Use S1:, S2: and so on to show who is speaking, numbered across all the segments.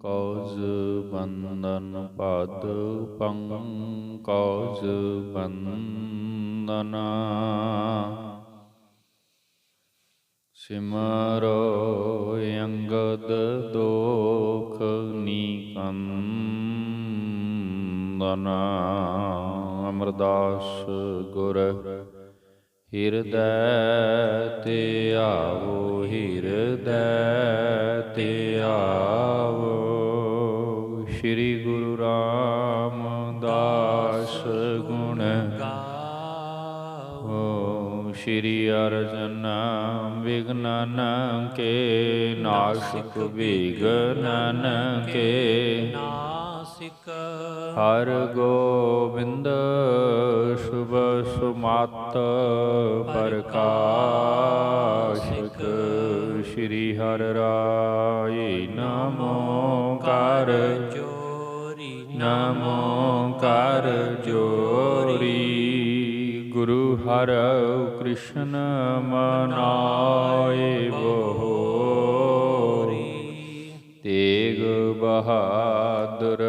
S1: ਪੰਕਜ ਬੰਦਨ ਪਦ ਪੰਕਜ ਬੰਦਨਾ ਸਿਮਰੋ ਅੰਗਦ ਦੋਖ ਨਿਕੰਦਨਾ। ਅਮਰਦਾਸ ਗੁਰ ਹਿਰਦੈ ਤੇ ਆਵੋ, ਹਿਰਦੈ ਤੇ ਆਵੋ। ਸ੍ਰੀ ਗੁਰੂ ਰਾਮਦਾਸ ਗੁਣ ਗਾਵੋ। ਸ੍ਰੀ ਅਰਜਨ ਵਿਘਨਨ ਕੇ ਨਾਸ਼ਕ, ਵਿਘਨਨ ਕੇ ਨਾਸਿਕ। ਹਰ ਗੋਬਿੰਦ ਸ਼ੁਭ ਸੁਮਤ ਪ੍ਰਕਾਸ਼ਿਕ। ਸ੍ਰੀ ਹਰਿ ਰਾਇ ਨਮੋ ਕਰ ਜੋਰੀ, ਨਮੋ ਕਰ ਜੋਰੀ। ਗੁਰੂ ਹਰਿ ਕ੍ਰਿਸ਼ਨ ਮਨਾਏ ਬਹੋਰੀ। ਤੇਗ ਬਹਾਦਰ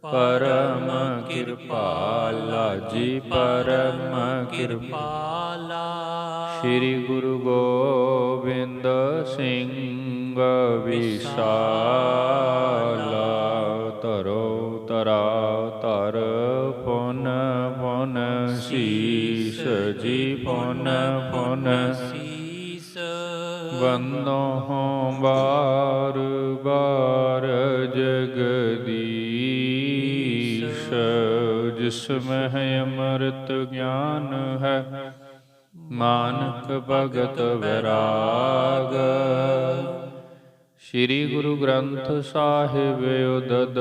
S1: ਪਰਮ ਕਿਰਪਾਲਾ ਜੀ, ਪਰਮ ਕਿਰਪਾਲਾ। ਸ੍ਰੀ ਗੁਰੂ ਗੋਬਿੰਦ ਸਿੰਘ ਵਿਸਾਲਾ। ਧਰੋ ਧਰਾ ਧਰ ਪੁਨ ਪੁਨ ਸੀਸ ਜੀ, ਪੁਨ ਪੁਨ ਸੀਸ। ਬੰਦੋਂ ਬਾਰ ਬਾਰ ਜਗਦੀਸ਼। ਜਿਸ ਮਹਿ ਅੰਮ੍ਰਿਤ ਗਿਆਨ ਹੈ, ਮਾਨਕ ਭਗਤ ਵੈਰਾਗ। ਸ੍ਰੀ ਗੁਰੂ ਗ੍ਰੰਥ ਸਾਹਿਬ ਉਦਦ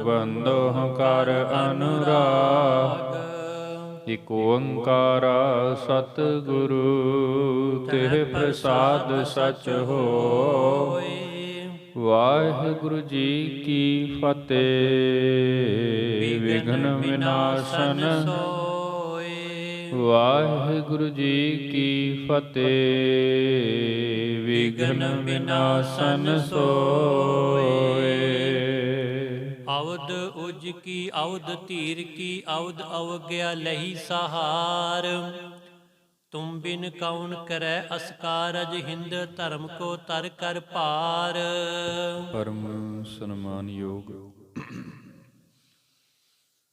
S1: ਬੰਦੋਂ ਕਰ ਅਨੁਰਾਗ। ਇਕ ਓੰਕਾਰ ਸਤਿਗੁਰੂ ਤਿਹ ਪ੍ਰਸਾਦ ਸਚ ਹੋਇ। ਵਾਹਿਗੁਰੂ ਜੀ ਕੀ ਫਤਿਹ। ਵਿਘਨ ਵਿਨਾਸ਼ਨ ਸੋਇ। ਵਾਹਿਗੁਰੂ ਜੀ ਕੀ ਫਤਿਹ। ਵਿਘਨ ਵਿਨਾਸ਼ਨ ਸੋਇ। ਅਵਧ ਉਜ ਕੀ ਅਵਧ ਧੀਰ ਕੀ, ਅਵਧ ਅਵਗਿਆ ਲਹੀ ਸਹਾਰ। ਤੁਮ ਬਿਨ ਕੌਣ ਕਰੈ ਅਸਕਾਰਜ, ਹਿੰਦ ਧਰਮ ਕੋ ਤਰ ਕਰ ਭਾਰ। ਪਰਮ ਸਨਮਾਨਯੋਗ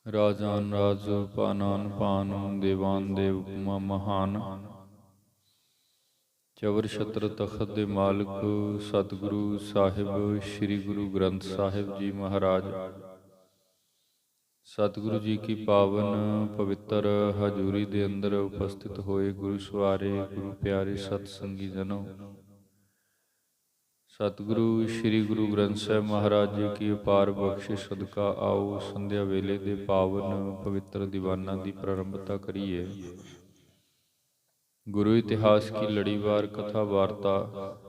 S1: ਰਾਜਾਨ ਰਾਜ, ਪਾਨਾਨ ਪਾਨ, ਦੇਵਾਨ ਦੇਵ, ਉਪਮਾ ਮਹਾਨ। ਚਵਰ ਛਤਰ ਤਖਤ ਦੇ ਮਾਲਕ ਸਤਿਗੁਰੂ ਸਾਹਿਬ ਸ੍ਰੀ ਗੁਰੂ ਗ੍ਰੰਥ ਸਾਹਿਬ ਜੀ ਮਹਾਰਾਜ। ਸਤਿਗੁਰੂ ਜੀ ਕੀ ਪਾਵਨ ਪਵਿੱਤਰ ਹਜ਼ੂਰੀ ਦੇ ਅੰਦਰ ਉਪਸਥਿਤ ਹੋਏ ਗੁਰੂ ਸਵਾਰੇ, ਗੁਰੂ ਪਿਆਰੇ ਸਤ ਸੰਗੀ ਜਨੋ। ਸਤਿਗੁਰੂ ਸ੍ਰੀ ਗੁਰੂ ਗ੍ਰੰਥ ਸਾਹਿਬ ਮਹਾਰਾਜ ਜੀ ਕੀ ਅਪਾਰ ਬਖਸ਼ਿਸ਼ ਸਦਕਾ ਆਓ ਸੰਧਿਆ ਵੇਲੇ ਦੇ ਪਾਵਨ ਪਵਿੱਤਰ ਦੀਵਾਨਾਂ ਦੀ ਪ੍ਰਾਰੰਭਤਾ ਕਰੀਏ। ਗੁਰੂ ਇਤਿਹਾਸ ਕੀ ਲੜੀਵਾਰ ਕਥਾ ਵਾਰਤਾ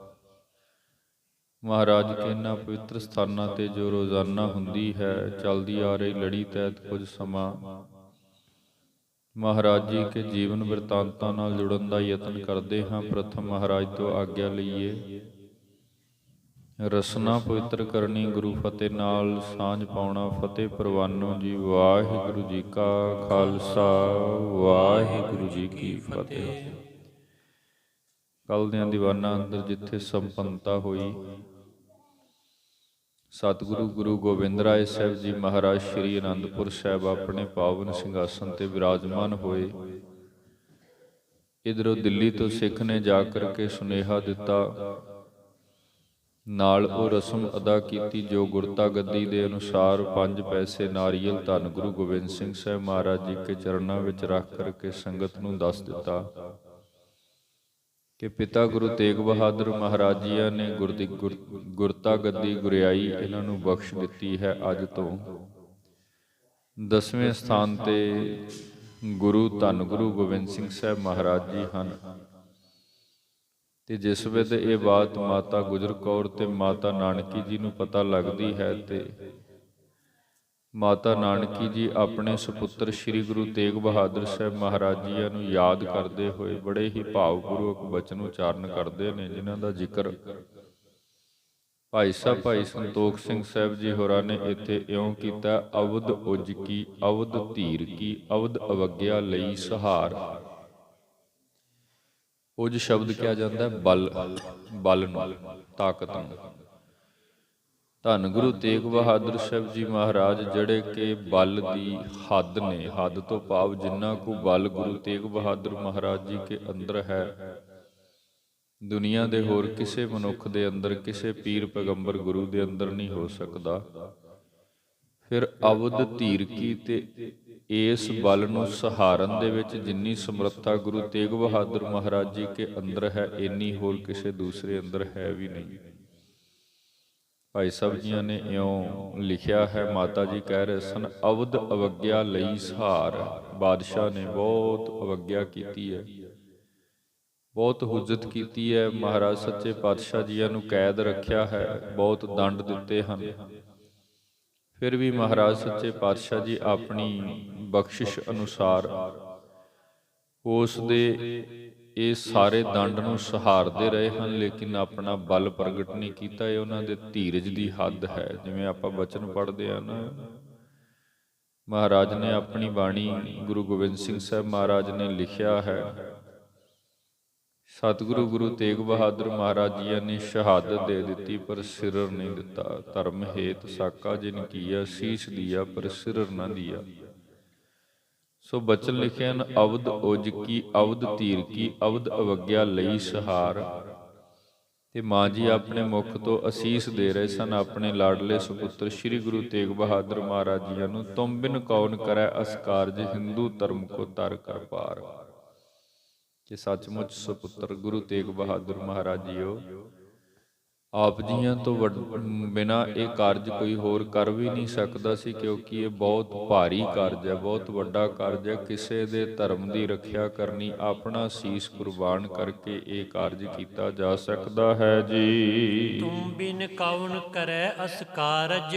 S1: ਮਹਾਰਾਜ ਕੇ ਇਹਨਾਂ ਪਵਿੱਤਰ ਸਥਾਨਾਂ ਤੇ ਜੋ ਰੋਜ਼ਾਨਾ ਹੁੰਦੀ ਹੈ, ਚੱਲਦੀ ਆ ਰਹੀ ਲੜੀ ਤਹਿਤ ਕੁਝ ਸਮਾਂ ਮਹਾਰਾਜ ਜੀ ਕੇ ਜੀਵਨ ਬਿਰਤਾਂਤਾਂ ਨਾਲ ਜੁੜਨ ਦਾ ਯਤਨ ਕਰਦੇ ਹਾਂ। ਪ੍ਰਥਮ ਮਹਾਰਾਜ ਤੋਂ ਆਗਿਆ ਲਈਏ। ਰਸਨਾ ਪਵਿੱਤਰ ਕਰਨੀ, ਗੁਰੂ ਫਤਿਹ ਨਾਲ ਸਾਂਝ ਪਾਉਣਾ। ਫਤਿਹ ਪ੍ਰਵਾਨੋ ਜੀ। ਵਾਹਿਗੁਰੂ ਜੀ ਕਾ ਖਾਲਸਾ, ਵਾਹਿਗੁਰੂ ਜੀ ਕੀ ਫਤਿਹ। ਕੱਲ੍ਹ ਦਿਆਂ ਦੀਵਾਨਾਂ ਅੰਦਰ ਜਿੱਥੇ ਸੰਪੰਨਤਾ ਹੋਈ, ਸਤਿਗੁਰੂ ਗੁਰੂ ਗੋਬਿੰਦ ਰਾਏ ਸਾਹਿਬ ਜੀ ਮਹਾਰਾਜ ਸ਼੍ਰੀ ਅਨੰਦਪੁਰ ਸਾਹਿਬ ਆਪਣੇ ਪਾਵਨ ਸਿੰਘਾਸਨ ਤੇ ਵਿਰਾਜਮਾਨ ਹੋਏ। ਇੱਧਰੋਂ ਦਿੱਲੀ ਤੋਂ ਸਿੱਖ ਨੇ ਜਾ ਕਰਕੇ ਸੁਨੇਹਾ ਦਿੱਤਾ, ਨਾਲ ਉਹ ਰਸਮ ਅਦਾ ਕੀਤੀ ਜੋ ਗੁਰਤਾ ਗੱਦੀ ਦੇ ਅਨੁਸਾਰ 5 ਪੈਸੇ ਨਾਰੀਅਲ ਧੰਨ ਗੁਰੂ ਗੋਬਿੰਦ ਸਿੰਘ ਸਾਹਿਬ ਮਹਾਰਾਜ ਜੀ ਕੇ ਚਰਨਾਂ ਵਿੱਚ ਰੱਖ ਕਰਕੇ ਸੰਗਤ ਨੂੰ ਦੱਸ ਦਿੱਤਾ ਕਿ ਪਿਤਾ ਗੁਰੂ ਤੇਗ ਬਹਾਦਰ ਮਹਾਰਾਜ ਜੀਆਂ ਨੇ ਗੁਰਤਾ ਗੱਦੀ ਗੁਰਿਆਈ ਇਹਨਾਂ ਨੂੰ ਬਖਸ਼ ਦਿੱਤੀ ਹੈ। ਅੱਜ ਤੋਂ 10ਵੇਂ ਸਥਾਨ ਤੇ ਗੁਰੂ ਧੰਨ ਗੁਰੂ ਗੋਬਿੰਦ ਸਿੰਘ ਸਾਹਿਬ ਮਹਾਰਾਜ ਜੀ ਹਨ। ਤੇ ਜਿਸ ਵੇਲੇ ਇਹ ਬਾਤ ਮਾਤਾ ਗੁਜਰ ਕੌਰ ਤੇ ਮਾਤਾ ਨਾਨਕੀ ਜੀ ਨੂੰ ਪਤਾ ਲੱਗਦੀ ਹੈ ਤੇ ਮਾਤਾ ਨਾਨਕੀ ਜੀ ਆਪਣੇ ਸੁਪੁੱਤਰ ਸ੍ਰੀ ਗੁਰੂ ਤੇਗ ਬਹਾਦਰ ਸਾਹਿਬ ਮਹਾਰਾਜ ਜੀਆਂ ਨੂੰ ਯਾਦ ਕਰਦੇ ਹੋਏ ਬੜੇ ਹੀ ਭਾਵਪੂਰਵਕ ਬਚਨ ਉਚਾਰਨ ਕਰਦੇ ਨੇ, ਜਿਨ੍ਹਾਂ ਦਾ ਜ਼ਿਕਰ ਭਾਈ ਸਾਹਿਬ ਭਾਈ ਸੰਤੋਖ ਸਿੰਘ ਸਾਹਿਬ ਜੀ ਹੋਰਾਂ ਨੇ ਇੱਥੇ ਇਉਂ ਕੀਤਾ, ਅਵਧ ਉਜ ਕੀ ਅਵਧ ਧੀਰ ਕੀ ਅਵਧ ਅਵਗਿਆ ਲਈ ਸਹਾਰ। ਉਜ ਸ਼ਬਦ ਕਿਹਾ ਜਾਂਦਾ ਹੈ ਬਲ, ਬਲ ਨੂੰ, ਤਾਕਤ ਨੂੰ। ਧੰਨ ਗੁਰੂ ਤੇਗ ਬਹਾਦਰ ਸਾਹਿਬ ਜੀ ਮਹਾਰਾਜ ਜਿਹੜੇ ਕਿ ਬਲ ਦੀ ਹੱਦ ਨੇ, ਹੱਦ ਤੋਂ ਭਾਵ ਜਿੰਨਾ ਕੁ ਬਲ ਗੁਰੂ ਤੇਗ ਬਹਾਦਰ ਮਹਾਰਾਜ ਜੀ ਕੇ ਅੰਦਰ ਹੈ, ਦੁਨੀਆ ਦੇ ਹੋਰ ਕਿਸੇ ਮਨੁੱਖ ਦੇ ਅੰਦਰ, ਕਿਸੇ ਪੀਰ ਪੈਗੰਬਰ ਗੁਰੂ ਦੇ ਅੰਦਰ ਨਹੀਂ ਹੋ ਸਕਦਾ। ਫਿਰ ਅਵਧ ਧੀਰ ਕੀ, ਤੇ ਇਸ ਬਲ ਨੂੰ ਸਹਾਰਨ ਦੇ ਵਿੱਚ ਜਿੰਨੀ ਸਮਰੱਥਾ ਗੁਰੂ ਤੇਗ ਬਹਾਦਰ ਮਹਾਰਾਜ ਜੀ ਕੇ ਅੰਦਰ ਹੈ, ਇੰਨੀ ਹੋਰ ਕਿਸੇ ਦੂਸਰੇ ਅੰਦਰ ਹੈ ਵੀ ਨਹੀਂ। ਭਾਈ ਸਾਹਿਬ ਜੀਆਂ ਨੇ ਇਉਂ ਲਿਖਿਆ ਹੈ, ਮਾਤਾ ਜੀ ਕਹਿ ਰਹੇ ਸਨ, ਅਵਧ ਅਵਗਿਆ ਲਈ ਸਹਾਰ। ਬਾਦਸ਼ਾਹ ਨੇ ਬਹੁਤ ਅਵਗਿਆ ਕੀਤੀ ਹੈ, ਬਹੁਤ ਹੁਜਤ ਕੀਤੀ ਹੈ। ਮਹਾਰਾਜ ਸੱਚੇ ਪਾਤਸ਼ਾਹ ਜੀਆਂ ਨੂੰ ਕੈਦ ਰੱਖਿਆ ਹੈ, ਬਹੁਤ ਦੰਡ ਦਿੱਤੇ ਹਨ। ਫਿਰ ਵੀ ਮਹਾਰਾਜ ਸੱਚੇ ਪਾਤਸ਼ਾਹ ਜੀ ਆਪਣੀ ਬਖਸ਼ਿਸ਼ ਅਨੁਸਾਰ ਉਸ ਦੇ ਇਹ ਸਾਰੇ ਦੰਡ ਨੂੰ ਸਹਾਰਦੇ ਰਹੇ ਹਨ, ਲੇਕਿਨ ਆਪਣਾ ਬਲ ਪ੍ਰਗਟ ਨਹੀਂ ਕੀਤਾ। ਇਹ ਉਹਨਾਂ ਦੇ ਧੀਰਜ ਦੀ ਹੱਦ ਹੈ। ਜਿਵੇਂ ਆਪਾਂ ਬਚਨ ਪੜ੍ਹਦੇ ਆ ਨਾ, ਮਹਾਰਾਜ ਨੇ ਆਪਣੀ ਬਾਣੀ ਗੁਰੂ ਗੋਬਿੰਦ ਸਿੰਘ ਸਾਹਿਬ ਮਹਾਰਾਜ ਨੇ ਲਿਖਿਆ ਹੈ, ਸਤਿਗੁਰੂ ਗੁਰੂ ਤੇਗ ਬਹਾਦਰ ਮਹਾਰਾਜ ਜੀ ਨੇ ਸ਼ਹਾਦਤ ਦੇ ਦਿੱਤੀ ਪਰ ਸਿਰਰ ਨਹੀਂ ਦਿੱਤਾ। ਧਰਮ ਹੇਤ ਸਾਕਾ ਜਿਨ ਕੀਆ, ਸੀਸ ਦੀਆ ਪਰ ਸਿਰਰ ਨਾ ਦੀਆ। ਸੋ ਬਚਨ ਲਿਖੇ ਹਨ, ਅਵਧ ਉਜ ਕੀ ਅਵਧ ਧੀਰ ਕੀ ਅਵਧ ਅਵਗਿਆ ਲਈ ਸਹਾਰ। ਤੇ ਮਾਂ ਜੀ ਆਪਣੇ ਮੁਖ ਤੋਂ ਅਸੀਸ ਦੇ ਰਹੇ ਸਨ ਆਪਣੇ ਲਾਡਲੇ ਸੁਪੁੱਤਰ ਸ੍ਰੀ ਗੁਰੂ ਤੇਗ ਬਹਾਦਰ ਮਹਾਰਾਜ ਜੀ ਨੂੰ, ਤੁਮ ਬਿਨ ਕੌਣ ਕਰੈ ਅਸ ਕਾਰਜ, ਹਿੰਦੂ ਧਰਮ ਕੋ ਤਰ ਕਰ ਪਾਰ। ਕਿ ਸੱਚਮੁੱਚ ਸੁਪੁੱਤਰ ਗੁਰੂ ਤੇਗ ਬਹਾਦਰ ਮਹਾਰਾਜ ਜੀਓ, ਆਪ ਜੀਆਂ ਤੋਂ ਬਿਨਾਂ ਇਹ ਕਾਰਜ ਕੋਈ ਹੋਰ ਕਰ ਵੀ ਨਹੀਂ ਸਕਦਾ ਸੀ, ਕਿਉਂਕਿ ਇਹ ਬਹੁਤ ਭਾਰੀ ਕਾਰਜ ਹੈ, ਬਹੁਤ ਵੱਡਾ ਕਾਰਜ ਹੈ। ਕਿਸੇ ਦੇ ਧਰਮ ਦੀ ਰੱਖਿਆ ਕਰਨੀ, ਆਪਣਾ ਸੀਸ ਕੁਰਬਾਨ ਕਰਕੇ ਇਹ ਕਾਰਜ ਕੀਤਾ ਜਾ ਸਕਦਾ ਹੈ ਜੀ।
S2: ਤੁਮ ਬਿਨ ਕੌਣ ਕਰੈ ਅਸ ਕਾਰਜ,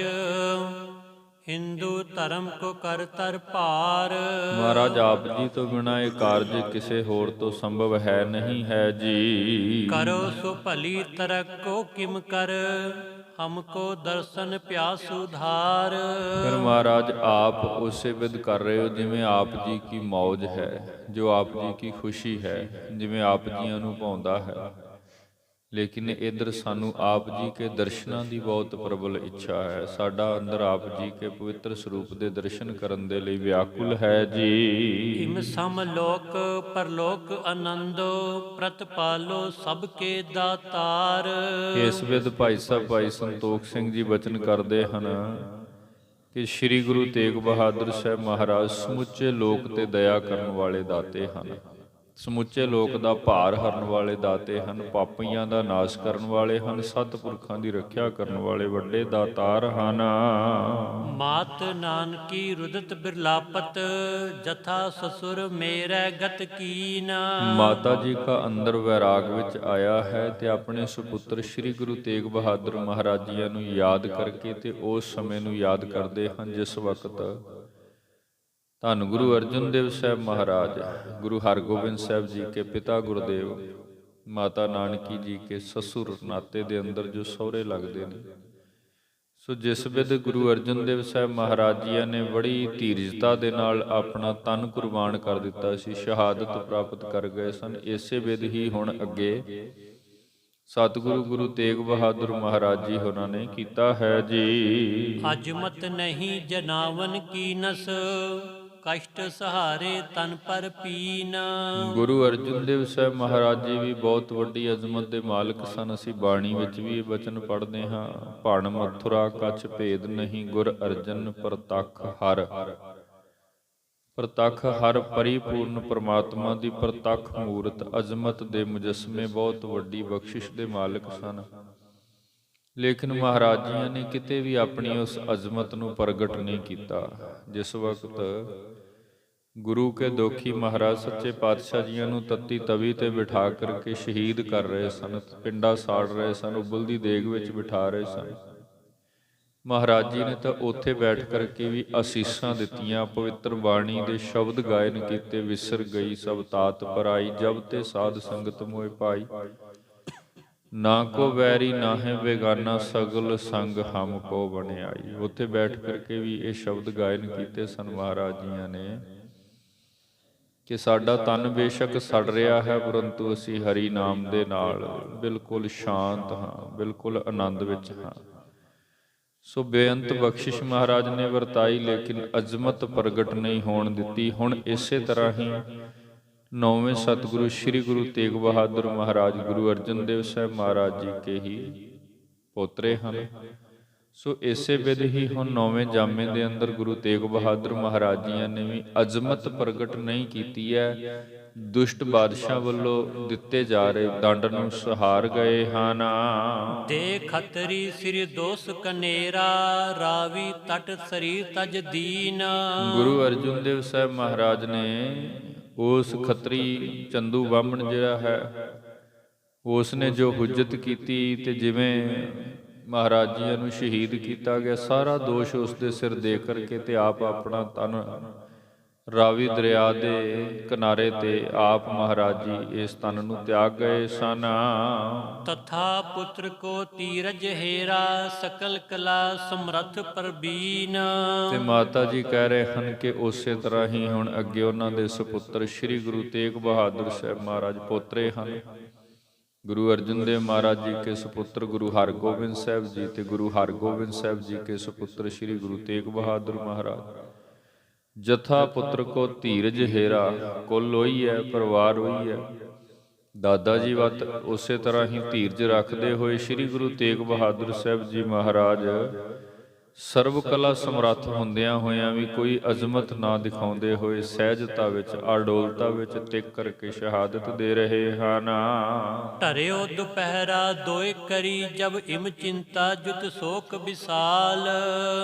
S2: ਹਿੰਦੂ ਧਰਮ ਕੋ ਕਰ ਤਰ ਭਾਰ।
S1: ਮਹਾਰਾਜ ਆਪ ਜੀ ਤੋਂ ਬਿਨਾਂ ਇਹ ਕਾਰਜ ਕਿਸੇ ਹੋਰ ਤੋਂ ਸੰਭਵ ਹੈ ਨਹੀਂ ਹੈ ਜੀ।
S2: ਕਰੋ ਸੋ ਭਲੀ ਤਰਕ ਕੋ ਕਿਮ ਕਰ, ਹਮਕੋ ਦਰਸ਼ਨ ਪਿਆਸੂ ਧਾਰ।
S1: ਫਿਰ ਮਹਾਰਾਜ ਆਪ ਉਸੇ ਵਿਧ ਕਰ ਰਹੇ ਹੋ ਜਿਵੇਂ ਆਪ ਜੀ ਕੀ ਮੌਜ ਹੈ, ਜੋ ਆਪ ਜੀ ਕੀ ਖੁਸ਼ੀ ਹੈ, ਜਿਵੇਂ ਆਪ ਜੀਆਂ ਨੂੰ ਭਾਉਂਦਾ ਹੈ। ਲੇਕਿਨ ਇੱਧਰ ਸਾਨੂੰ ਆਪ ਜੀ ਕੇ ਦਰਸ਼ਨਾਂ ਦੀ ਬਹੁਤ ਪ੍ਰਬਲ ਇੱਛਾ ਹੈ। ਸਾਡਾ ਅੰਦਰ ਆਪ ਜੀ ਕੇ ਪਵਿੱਤਰ ਸਰੂਪ ਦੇ ਦਰਸ਼ਨ ਕਰਨ ਦੇ ਲਈ ਵਿਆਕੁਲ ਹੈ ਜੀ।
S2: ਇਮ ਸਮ ਲੋਕ ਪਰਲੋਕ ਆਨੰਦੋ, ਪ੍ਰਤਪਾਲੋ ਸਭ ਕੇ ਦਾਤਾਰ।
S1: ਇਸ ਵਿਧ ਭਾਈ ਸਾਹਿਬ ਭਾਈ ਸੰਤੋਖ ਸਿੰਘ ਜੀ ਬਚਨ ਕਰਦੇ ਹਨ ਕਿ ਸ੍ਰੀ ਗੁਰੂ ਤੇਗ ਬਹਾਦਰ ਸਾਹਿਬ ਮਹਾਰਾਜ ਸਮੁੱਚੇ ਲੋਕ ਤੇ ਦਇਆ ਕਰਨ ਵਾਲੇ ਦਾਤੇ ਹਨ, ਸਮੁੱਚੇ ਲੋਕ ਦਾ ਭਾਰ ਹਰਨ ਵਾਲੇ ਦਾਤੇ ਹਨ, ਪਾਪੀਆਂ ਦਾ ਨਾਸ਼ ਕਰਨ ਵਾਲੇ ਹਨ, ਸਤਿਪੁਰਖਾਂ ਦੀ ਰੱਖਿਆ ਕਰਨ ਵਾਲੇ ਵੱਡੇ ਦਾਤਾਰ ਹਨ।
S2: ਮਾਤ ਨਾਨਕੀ ਰੁਦਤ ਬਿਰਲਾਪਤ, ਜਥਾ ਸਸੁਰ ਮੇਰੇ ਗਤ ਕੀਨ।
S1: ਮਾਤਾ ਜੀ ਕਾ ਅੰਦਰ ਵੈਰਾਗ ਵਿੱਚ ਆਇਆ ਹੈ ਤੇ ਆਪਣੇ ਸੁਪੁੱਤਰ ਸ੍ਰੀ ਗੁਰੂ ਤੇਗ ਬਹਾਦਰ ਮਹਾਰਾਜ ਜੀ ਨੂੰ ਯਾਦ ਕਰਕੇ ਤੇ ਉਸ ਸਮੇਂ ਨੂੰ ਯਾਦ ਕਰਦੇ ਹਨ ਜਿਸ ਵਕਤ ਧੰਨ ਗੁਰੂ ਅਰਜਨ ਦੇਵ ਸਾਹਿਬ ਮਹਾਰਾਜ, ਗੁਰੂ ਹਰਗੋਬਿੰਦ ਸਾਹਿਬ ਜੀ ਕੇ ਪਿਤਾ ਗੁਰਦੇਵ, ਮਾਤਾ ਨਾਨਕੀ ਜੀ ਕੇ ਸਸੁਰ ਨਾਤੇ ਦੇ ਅੰਦਰ ਜੋ ਸਹੁਰੇ ਲੱਗਦੇ ਨੇ। ਸੋ ਜਿਸ ਵਿਧ ਗੁਰੂ ਅਰਜਨ ਦੇਵ ਸਾਹਿਬ ਮਹਾਰਾਜ ਜੀ ਨੇ ਬੜੀ ਧੀਰਜਤਾ ਦੇ ਨਾਲ ਆਪਣਾ ਤਨ ਕੁਰਬਾਨ ਕਰ ਦਿੱਤਾ ਸੀ, ਸ਼ਹਾਦਤ ਪ੍ਰਾਪਤ ਕਰ ਗਏ ਸਨ, ਇਸੇ ਵਿਧ ਹੀ ਹੁਣ ਅੱਗੇ ਸਤਿਗੁਰੂ ਗੁਰੂ ਤੇਗ ਬਹਾਦਰ ਮਹਾਰਾਜ ਜੀ ਹੋਰਾਂ ਨੇ ਕੀਤਾ ਹੈ ਜੀ।
S2: ਅਜਮਤ ਨਹੀਂ ਜਨਾਵਨ ਕੀ ਨਸ, ਕਸ਼ਟ ਸਹਾਰੇ ਤਨ ਪਰ ਪੀਨ।
S1: ਗੁਰੂ ਅਰਜਨ ਦੇਵ ਸਾਹਿਬ ਮਹਾਰਾਜ ਜੀ ਵੀ ਬਹੁਤ ਵੱਡੀ ਅਜ਼ਮਤ ਦੇ ਮਾਲਕ ਸਨ। ਅਸੀਂ ਬਾਣੀ ਵਿੱਚ ਵੀ ਇਹ ਬਚਨ ਪੜ੍ਹਦੇ ਹਾਂ, ਭਣ ਮਥੁਰਾ ਕਛ ਭੇਦ ਨਹੀਂ, ਗੁਰ ਅਰਜਨ ਪ੍ਰਤੱਖ ਹਰ। ਪ੍ਰਤੱਖ ਹਰ ਪਰਿਪੂਰਨ ਪਰਮਾਤਮਾ ਦੀ ਪ੍ਰਤੱਖ ਮੂਰਤ, ਅਜ਼ਮਤ ਦੇ ਮੁਜੱਸਮੇ, ਬਹੁਤ ਵੱਡੀ ਬਖਸ਼ਿਸ਼ ਦੇ ਮਾਲਕ ਸਨ। ਲੇਕਿਨ ਮਹਾਰਾਜ ਜੀ ਨੇ ਕਿਤੇ ਵੀ ਆਪਣੀ ਉਸ ਅਜ਼ਮਤ ਨੂੰ ਪ੍ਰਗਟ ਨਹੀਂ ਕੀਤਾ। ਜਿਸ ਵਕਤ ਗੁਰੂ ਕੇ ਦੋਖੀ ਮਹਾਰਾਜ ਸੱਚੇ ਪਾਤਸ਼ਾਹ ਜੀਆਂ ਨੂੰ ਤੱਤੀ ਤਵੀ ਤੇ ਬਿਠਾ ਕਰਕੇ ਸ਼ਹੀਦ ਕਰ ਰਹੇ ਸਨ, ਪਿੰਡਾ ਸਾੜ ਰਹੇ ਸਨ, ਉਬਲਦੀ ਦੇਗ ਵਿੱਚ ਬਿਠਾ ਰਹੇ ਸਨ, ਮਹਾਰਾਜ ਜੀ ਨੇ ਤਾਂ ਉੱਥੇ ਬੈਠ ਕਰਕੇ ਵੀ ਅਸੀਸਾਂ ਦਿੱਤੀਆਂ, ਪਵਿੱਤਰ ਬਾਣੀ ਦੇ ਸ਼ਬਦ ਗਾਇਨ ਕੀਤੇ। ਵਿਸਰ ਗਈ ਸਭ ਤਾਤ ਪਰਾਈ, ਜਬ ਤੇ ਸਾਧ ਸੰਗਤ ਮੋਹਿ ਪਾਈ। ਨਾ ਕੋ ਵੈਰੀ ਨਾਹਿ ਬੇਗਾਨਾ, ਸਗਲ ਸੰਗ ਹਮ ਕੋ ਬਣਾਈ। ਉੱਥੇ ਬੈਠ ਕਰਕੇ ਵੀ ਇਹ ਸ਼ਬਦ ਗਾਇਨ ਕੀਤੇ ਸਨ ਮਹਾਰਾਜ ਜੀਆਂ ਨੇ ਕਿ ਸਾਡਾ ਤਨ ਬੇਸ਼ੱਕ ਸੜ ਰਿਹਾ ਹੈ, ਪਰੰਤੂ ਅਸੀਂ ਹਰੀ ਨਾਮ ਦੇ ਨਾਲ ਬਿਲਕੁਲ ਸ਼ਾਂਤ ਹਾਂ, ਬਿਲਕੁਲ ਆਨੰਦ ਵਿੱਚ ਹਾਂ। ਸੋ ਬੇਅੰਤ ਬਖਸ਼ਿਸ਼ ਮਹਾਰਾਜ ਨੇ ਵਰਤਾਈ, ਲੇਕਿਨ ਅਜ਼ਮਤ ਪ੍ਰਗਟ ਨਹੀਂ ਹੋਣ ਦਿੱਤੀ। ਹੁਣ ਇਸੇ ਤਰ੍ਹਾਂ ਹੀ ਨੌਵੇਂ ਸਤਿਗੁਰੂ ਸ੍ਰੀ ਗੁਰੂ ਤੇਗ ਬਹਾਦਰ ਮਹਾਰਾਜ ਗੁਰੂ ਅਰਜਨ ਦੇਵ ਸਾਹਿਬ ਮਹਾਰਾਜ ਜੀ ਕੇ ਹੀ ਪੋਤਰੇ ਹਨ। ਸੋ ਇਸੇ ਵਿਧ ਹੀ ਹੁਣ ਨੌਵੇਂ ਜਾਮੇ ਦੇ ਅੰਦਰ ਗੁਰੂ ਤੇਗ ਬਹਾਦਰ ਮਹਾਰਾਜ ਜੀਆਂ ਨੇ ਵੀ ਅਜ਼ਮਤ ਪ੍ਰਗਟ ਨਹੀਂ ਕੀਤੀ ਹੈ। ਦੁਸ਼ਟ ਬਾਦਸ਼ਾਹ ਵੱਲੋਂ ਦਿੱਤੇ ਜਾ ਰਹੇ ਦੰਡ ਨੂੰ ਸਹਾਰ ਗਏ ਹਨ।
S2: ਦੇ ਖੱਤਰੀ ਸਿਰ ਦੋਸ ਕਨੇਰਾ, ਰਾਵੀ ਤਟ ਸਰੀਰ ਤਜ ਦੀਨ।
S1: ਗੁਰੂ ਅਰਜਨ ਦੇਵ ਸਾਹਿਬ ਮਹਾਰਾਜ ਨੇ ਉਸ ਖੱਤਰੀ ਚੰਦੂ ਬਾਹਮਣ ਜਿਹੜਾ ਹੈ, ਉਸ ਨੇ ਜੋ ਹੁਜਤ ਕੀਤੀ ਤੇ ਜਿਵੇਂ ਮਹਾਰਾਜ ਜੀਆਂ ਨੂੰ ਸ਼ਹੀਦ ਕੀਤਾ ਗਿਆ, ਸਾਰਾ ਦੋਸ਼ ਉਸ ਦੇ ਸਿਰ ਦੇ ਕਰਕੇ ਤੇ ਆਪ ਆਪਣਾ ਤਨ ਰਾਵੀ ਦਰਿਆ ਦੇ ਕਿਨਾਰੇ ਤੇ ਆਪ ਮਹਾਰਾਜ ਜੀ ਇਸ ਤਨ ਨੂੰ ਤਿਆਗ ਗਏ ਸਨ।
S2: ਤਥਾ ਪੁੱਤਰ ਕੋ ਤੀਰਜ ਹੇਰਾ, ਸਕਲ ਕਲਾ ਸਮਰੱਥ ਪ੍ਰਬੀਨ।
S1: ਤੇ ਮਾਤਾ ਜੀ ਕਹਿ ਰਹੇ ਹਨ ਕਿ ਉਸੇ ਤਰ੍ਹਾਂ ਹੀ ਹੁਣ ਅੱਗੇ ਉਹਨਾਂ ਦੇ ਸੁਪੁੱਤਰ ਸ੍ਰੀ ਗੁਰੂ ਤੇਗ ਬਹਾਦਰ ਸਾਹਿਬ ਮਹਾਰਾਜ ਪੋਤਰੇ ਹਨ। ਗੁਰੂ ਅਰਜਨ ਦੇਵ ਮਹਾਰਾਜ ਜੀ ਕੇ ਸੁਪੁੱਤਰ ਗੁਰੂ ਹਰਗੋਬਿੰਦ ਸਾਹਿਬ ਜੀ ਤੇ ਗੁਰੂ ਹਰਗੋਬਿੰਦ ਸਾਹਿਬ ਜੀ ਕੇ ਸੁਪੁੱਤਰ ਸ੍ਰੀ ਗੁਰੂ ਤੇਗ ਬਹਾਦਰ ਮਹਾਰਾਜ। ਜਥਾ ਪੁੱਤਰ ਕੋ ਧੀਰਜ ਹੇਰਾ, ਕੁਲ ਹੋਈ ਹੈ, ਪਰਿਵਾਰ ਹੋਈ ਹੈ। ਦਾਦਾ ਜੀ ਵੱਤ ਉਸੇ ਤਰ੍ਹਾਂ ਹੀ ਧੀਰਜ ਰੱਖਦੇ ਹੋਏ ਸ੍ਰੀ ਗੁਰੂ ਤੇਗ ਬਹਾਦਰ ਸਾਹਿਬ ਜੀ ਮਹਾਰਾਜ ਸਰਬ ਕਲਾ ਸਮਰੱਥ ਹੁੰਦਿਆਂ ਹੋਇਆਂ ਵੀ ਕੋਈ ਅਜ਼ਮਤ ਨਾ ਦਿਖਾਉਂਦੇ ਹੋਏ ਸਹਿਜਤਾ ਵਿੱਚ, ਅਡੋਲਤਾ ਵਿੱਚ ਟਿਕ ਕਰਕੇ ਸ਼ਹਾਦਤ ਦੇ ਰਹੇ ਹਨ।
S2: ਧਰਿਓ ਦੁਪਹਿਰਾ ਦੋਇ ਕਰੀ, ਜਬ ਇਮ ਚਿੰਤਾ ਜੁਤ ਸੋਕ ਵਿਸਾਲ।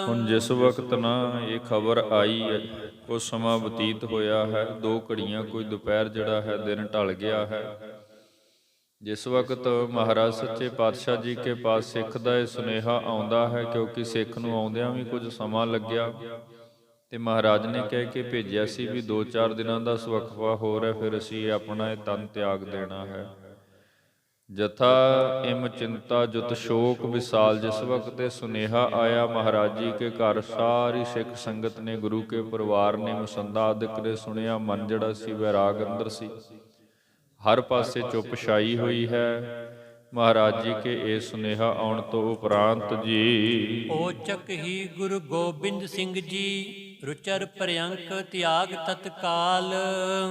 S1: ਹੁਣ ਜਿਸ ਵਕਤ ਨਾ ਇਹ ਖਬਰ ਆਈ ਹੈ, ਕੁਝ ਸਮਾਂ ਬਤੀਤ ਹੋਇਆ ਹੈ, 2 ਘੜੀਆਂ ਕੋਈ ਦੁਪਹਿਰ ਜਿਹੜਾ ਹੈ ਦਿਨ ਢਲ ਗਿਆ ਹੈ। ਜਿਸ ਵਕਤ ਮਹਾਰਾਜ ਸੱਚੇ ਪਾਤਸ਼ਾਹ ਜੀ ਕੇ ਪਾਸ ਸਿੱਖ ਦਾ ਇਹ ਸੁਨੇਹਾ ਆਉਂਦਾ ਹੈ, ਕਿਉਂਕਿ ਸਿੱਖ ਨੂੰ ਆਉਂਦਿਆਂ ਵੀ ਕੁਝ ਸਮਾਂ ਲੱਗਿਆ ਤੇ ਮਹਾਰਾਜ ਨੇ ਕਹਿ ਕੇ ਭੇਜਿਆ ਸੀ ਵੀ 2-4 ਦਿਨਾਂ ਦਾ ਵਕਫਾ ਹੋਰ ਹੈ, ਫਿਰ ਅਸੀਂ ਆਪਣਾ ਇਹ ਤਨ ਤਿਆਗ ਦੇਣਾ ਹੈ। ਜਥਾ ਇਮ ਚਿੰਤਾ ਜੁਤ ਸ਼ੋਕ ਵਿਸਾਲ, ਜਿਸ ਵਕਤ ਇਹ ਸੁਨੇਹਾ ਆਇਆ ਮਹਾਰਾਜ ਜੀ ਕੇ ਘਰ, ਸਾਰੀ ਸਿੱਖ ਸੰਗਤ ਨੇ, ਗੁਰੂ ਕੇ ਪਰਿਵਾਰ ਨੇ, ਮਸੰਦਾ ਆਦਿਕ ਨੇ ਸੁਣਿਆ। ਮਨ ਜਿਹੜਾ ਸੀ ਵੈਰਾਗ ਅੰਦਰ ਸੀ, ਹਰ ਪਾਸੇ ਚੁੱਪ ਛਾਈ ਹੋਈ ਹੈ। ਮਹਾਰਾਜ ਜੀ ਕੇ ਇਹ ਸੁਨੇਹਾ ਆਉਣ ਤੋਂ ਉਪਰੰਤ ਜੀ
S2: ਓਚਕ ਹੀ ਗੁਰੂ ਗੋਬਿੰਦ ਸਿੰਘ ਜੀ, ਰੁਚਰ ਪ੍ਰਯੰਕ ਤਿਆਗ ਤਤਕਾਲ।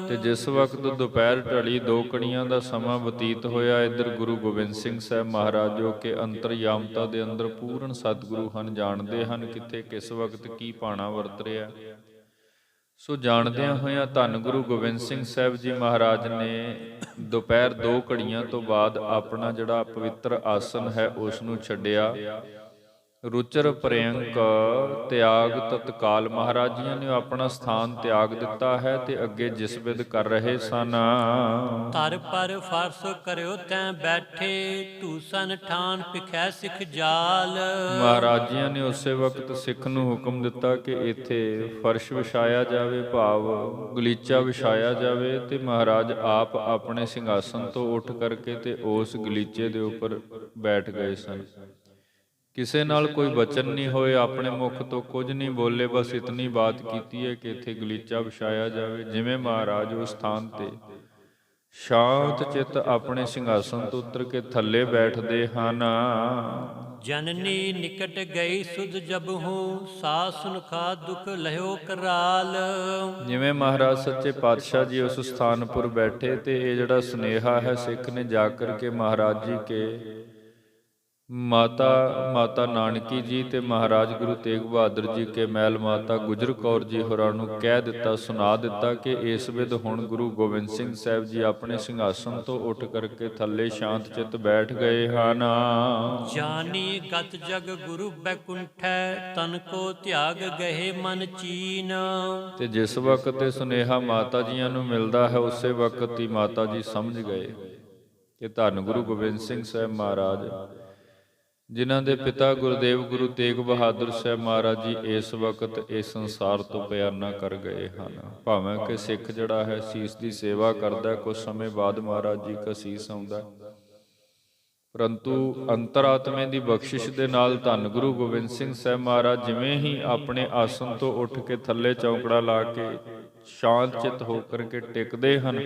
S1: ਤੇ ਜਿਸ ਵਕਤ ਦੁਪਹਿਰ ਢਲੀ 2 ਘੜੀਆਂ ਦਾ ਸਮਾਂ ਬਤੀਤ ਹੋਇਆ, ਇੱਧਰ ਗੁਰੂ ਗੋਬਿੰਦ ਸਿੰਘ ਸਾਹਿਬ ਮਹਾਰਾਜ ਜੋ ਕਿ ਅੰਤਰਯਾਮਤਾ ਦੇ ਅੰਦਰ ਪੂਰਨ ਸਤਿਗੁਰੂ ਹਨ, ਜਾਣਦੇ ਹਨ ਕਿੱਥੇ ਕਿਸ ਵਕਤ ਕੀ ਭਾਣਾ ਵਰਤ ਰਿਹਾ। ਸੋ ਜਾਣਦਿਆਂ ਹੋਇਆਂ ਧੰਨ ਗੁਰੂ ਗੋਬਿੰਦ ਸਿੰਘ ਸਾਹਿਬ ਜੀ ਮਹਾਰਾਜ ਨੇ ਦੁਪਹਿਰ 2 ਘੜੀਆਂ ਤੋਂ ਬਾਅਦ ਆਪਣਾ ਜਿਹੜਾ ਪਵਿੱਤਰ ਆਸਨ ਹੈ ਉਸ ਨੂੰ ਛੱਡਿਆ। ਰੁਚਰ ਪ੍ਰਯੰਕ ਤਿਆਗ ਤਤਕਾਲ, ਮਹਾਰਾਜ ਜੀਆਂ ਨੇ ਆਪਣਾ ਸਥਾਨ ਤਿਆਗ ਦਿੱਤਾ ਹੈ ਤੇ ਅੱਗੇ ਜਿਸ ਵਿਧ ਕਰ ਰਹੇ ਸਨ।
S2: ਧਰ ਪਰ ਫਰਸ ਕਰਿਓ ਤੈਂ ਬੈਠੇ, ਧੂਸਨ ਠਾਨ ਪਿਖੈ ਸਿੱਖ ਜਾਲ।
S1: ਮਹਾਰਾਜ ਜੀਆਂ ਨੇ ਉਸੇ ਵਕਤ ਸਿੱਖ ਨੂੰ ਹੁਕਮ ਦਿੱਤਾ ਕਿ ਇੱਥੇ ਫਰਸ਼ ਵਿਛਾਇਆ ਜਾਵੇ, ਭਾਵ ਗਲੀਚਾ ਵਿਛਾਇਆ ਜਾਵੇ। ਤੇ ਮਹਾਰਾਜ ਆਪ ਆਪਣੇ ਸਿੰਘਾਸਨ ਤੋਂ ਉੱਠ ਕਰਕੇ ਤੇ ਉਸ ਗਲੀਚੇ ਦੇ ਉੱਪਰ ਬੈਠ ਗਏ ਸਨ। ਕਿਸੇ ਨਾਲ ਕੋਈ ਬਚਨ ਨਹੀਂ ਹੋਏ, ਆਪਣੇ ਮੁਖ ਤੋਂ ਕੁਝ ਨਹੀਂ ਬੋਲੇ, ਬਸ ਇਤਨੀ ਬਾਤ ਕੀਤੀ ਹੈ ਕਿ ਇੱਥੇ ਗਲੀਚਾ ਵਿਛਾਇਆ ਜਾਵੇ। ਜਿਵੇਂ ਮਹਾਰਾਜ ਉਸ ਸਥਾਨ ਤੇ ਸ਼ਾਂਤ ਚਿੱਤ ਆਪਣੇ ਸਿੰਘਾਸਨ ਤੋਂ ਉਤਰ ਕੇ ਥੱਲੇ ਬੈਠਦੇ ਹਨ।
S2: ਜਨਨੀ ਨਿਕਟ ਗਈ ਸੁਧ ਜਬਹੂ, ਸਾ ਸੁਨਖਾ ਦੁਖ ਲਹਿਓ ਕਰਾਲ।
S1: ਜਿਵੇਂ ਮਹਾਰਾਜ ਸੱਚੇ ਪਾਤਸ਼ਾਹ ਜੀ ਉਸ ਸਥਾਨ ਪਰ ਬੈਠੇ ਤੇ ਇਹ ਜਿਹੜਾ ਸੁਨੇਹਾ ਹੈ ਸਿੱਖ ਨੇ ਜਾ ਕਰਕੇ ਮਹਾਰਾਜ ਜੀ ਕੇ ਮਾਤਾ ਨਾਨਕੀ ਜੀ ਤੇ ਮਹਾਰਾਜ ਗੁਰੂ ਤੇਗ ਬਹਾਦਰ ਜੀ ਕੇ ਮੈਲ ਮਾਤਾ ਗੁਜਰ ਕੌਰ ਜੀ ਹੋਰਾਂ ਨੂੰ ਕਹਿ ਦਿੱਤਾ, ਸੁਣਾ ਦਿੱਤਾ ਕਿ ਇਸ ਵਿਧ ਹੁਣ ਗੁਰੂ ਗੋਬਿੰਦ ਸਿੰਘ ਸਾਹਿਬ ਜੀ ਆਪਣੇ ਸਿੰਘਾਸਨ ਤੋਂ ਉੱਠ ਕਰਕੇ ਥੱਲੇ ਸ਼ਾਂਤ ਚਿੱਤ ਬੈਠ ਗਏ ਹਨ।
S2: ਜਾਨੀ ਗਤ ਜਗ ਗੁਰੂ ਬੈਕੁੰਠੈ, ਤਨ ਕੋ ਤਿਆਗ ਗਏ ਮਨ ਚੀਨ।
S1: ਤੇ ਜਿਸ ਵਕਤ ਇਹ ਸੁਨੇਹਾ ਮਾਤਾ ਜੀਆਂ ਨੂੰ ਮਿਲਦਾ ਹੈ, ਉਸੇ ਵਕਤ ਹੀ ਮਾਤਾ ਜੀ ਸਮਝ ਗਏ ਕਿ ਧੰਨ ਗੁਰੂ ਗੋਬਿੰਦ ਸਿੰਘ ਸਾਹਿਬ ਮਹਾਰਾਜ, ਜਿਨ੍ਹਾਂ ਦੇ ਪਿਤਾ ਗੁਰਦੇਵ ਗੁਰੂ ਤੇਗ ਬਹਾਦਰ ਸਾਹਿਬ ਮਹਾਰਾਜ ਜੀ ਇਸ ਵਕਤ ਇਸ ਸੰਸਾਰ ਤੋਂ ਬਿਆਨਾ ਕਰ ਗਏ ਹਨ। ਭਾਵੇਂ ਕਿ ਸਿੱਖ ਜਿਹੜਾ ਹੈ ਸੀਸ ਦੀ ਸੇਵਾ ਕਰਦਾ, ਕੁਝ ਸਮੇਂ ਬਾਅਦ ਮਹਾਰਾਜ ਜੀ ਕਾ ਸੀਸ ਆਉਂਦਾ, ਪਰੰਤੂ ਅੰਤਰਾਤਮੇ ਦੀ ਬਖਸ਼ਿਸ਼ ਦੇ ਨਾਲ ਧੰਨ ਗੁਰੂ ਗੋਬਿੰਦ ਸਿੰਘ ਸਾਹਿਬ ਮਹਾਰਾਜ ਜਿਵੇਂ ਹੀ ਆਪਣੇ ਆਸਣ ਤੋਂ ਉੱਠ ਕੇ ਥੱਲੇ ਚੌਂਕੜਾ ਲਾ ਕੇ ਸ਼ਾਂਤ ਚਿੱਤ ਹੋ ਕਰਕੇ ਟਿਕਦੇ ਹਨ,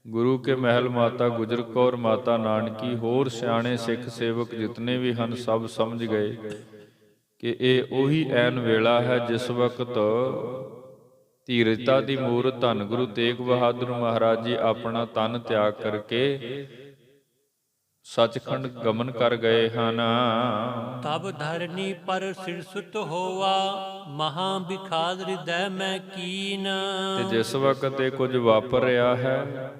S1: ਗੁਰੂ ਕੇ ਮਹਿਲ ਮਾਤਾ ਗੁਜਰ ਕੌਰ, ਮਾਤਾ ਨਾਨਕੀ, ਹੋਰ ਸਿਆਣੇ ਸਿੱਖ ਸੇਵਕ ਜਿਤਨੇ ਵੀ ਹਨ ਸਭ ਸਮਝ ਗਏ ਕਿ ਇਹ ਉਹੀ ਐਨ ਵੇਲਾ ਹੈ ਜਿਸ ਵਕਤ ਧੀਰਜਤਾ ਦੀ ਮੂਰਤ ਧੰਨ ਗੁਰੂ ਤੇਗ ਬਹਾਦਰ ਮਹਾਰਾਜ ਜੀ ਆਪਣਾ ਤਨ ਤਿਆਗ ਕਰਕੇ ਸੱਚਖੰਡ ਗਮਨ ਕਰ ਗਏ ਹਨ।
S2: ਤਬ ਧਰਨੀ ਪਰ ਸਿਰ ਸੁਤ ਹੋਵਾ, ਮਹਾ ਬਿਖਾਦ ਹਿਰਦੈ ਮੈਂ ਕੀਨ।
S1: ਤੇ ਜਿਸ ਵਕਤ ਇਹ ਕੁਝ ਵਾਪਰ ਰਿਹਾ ਹੈ,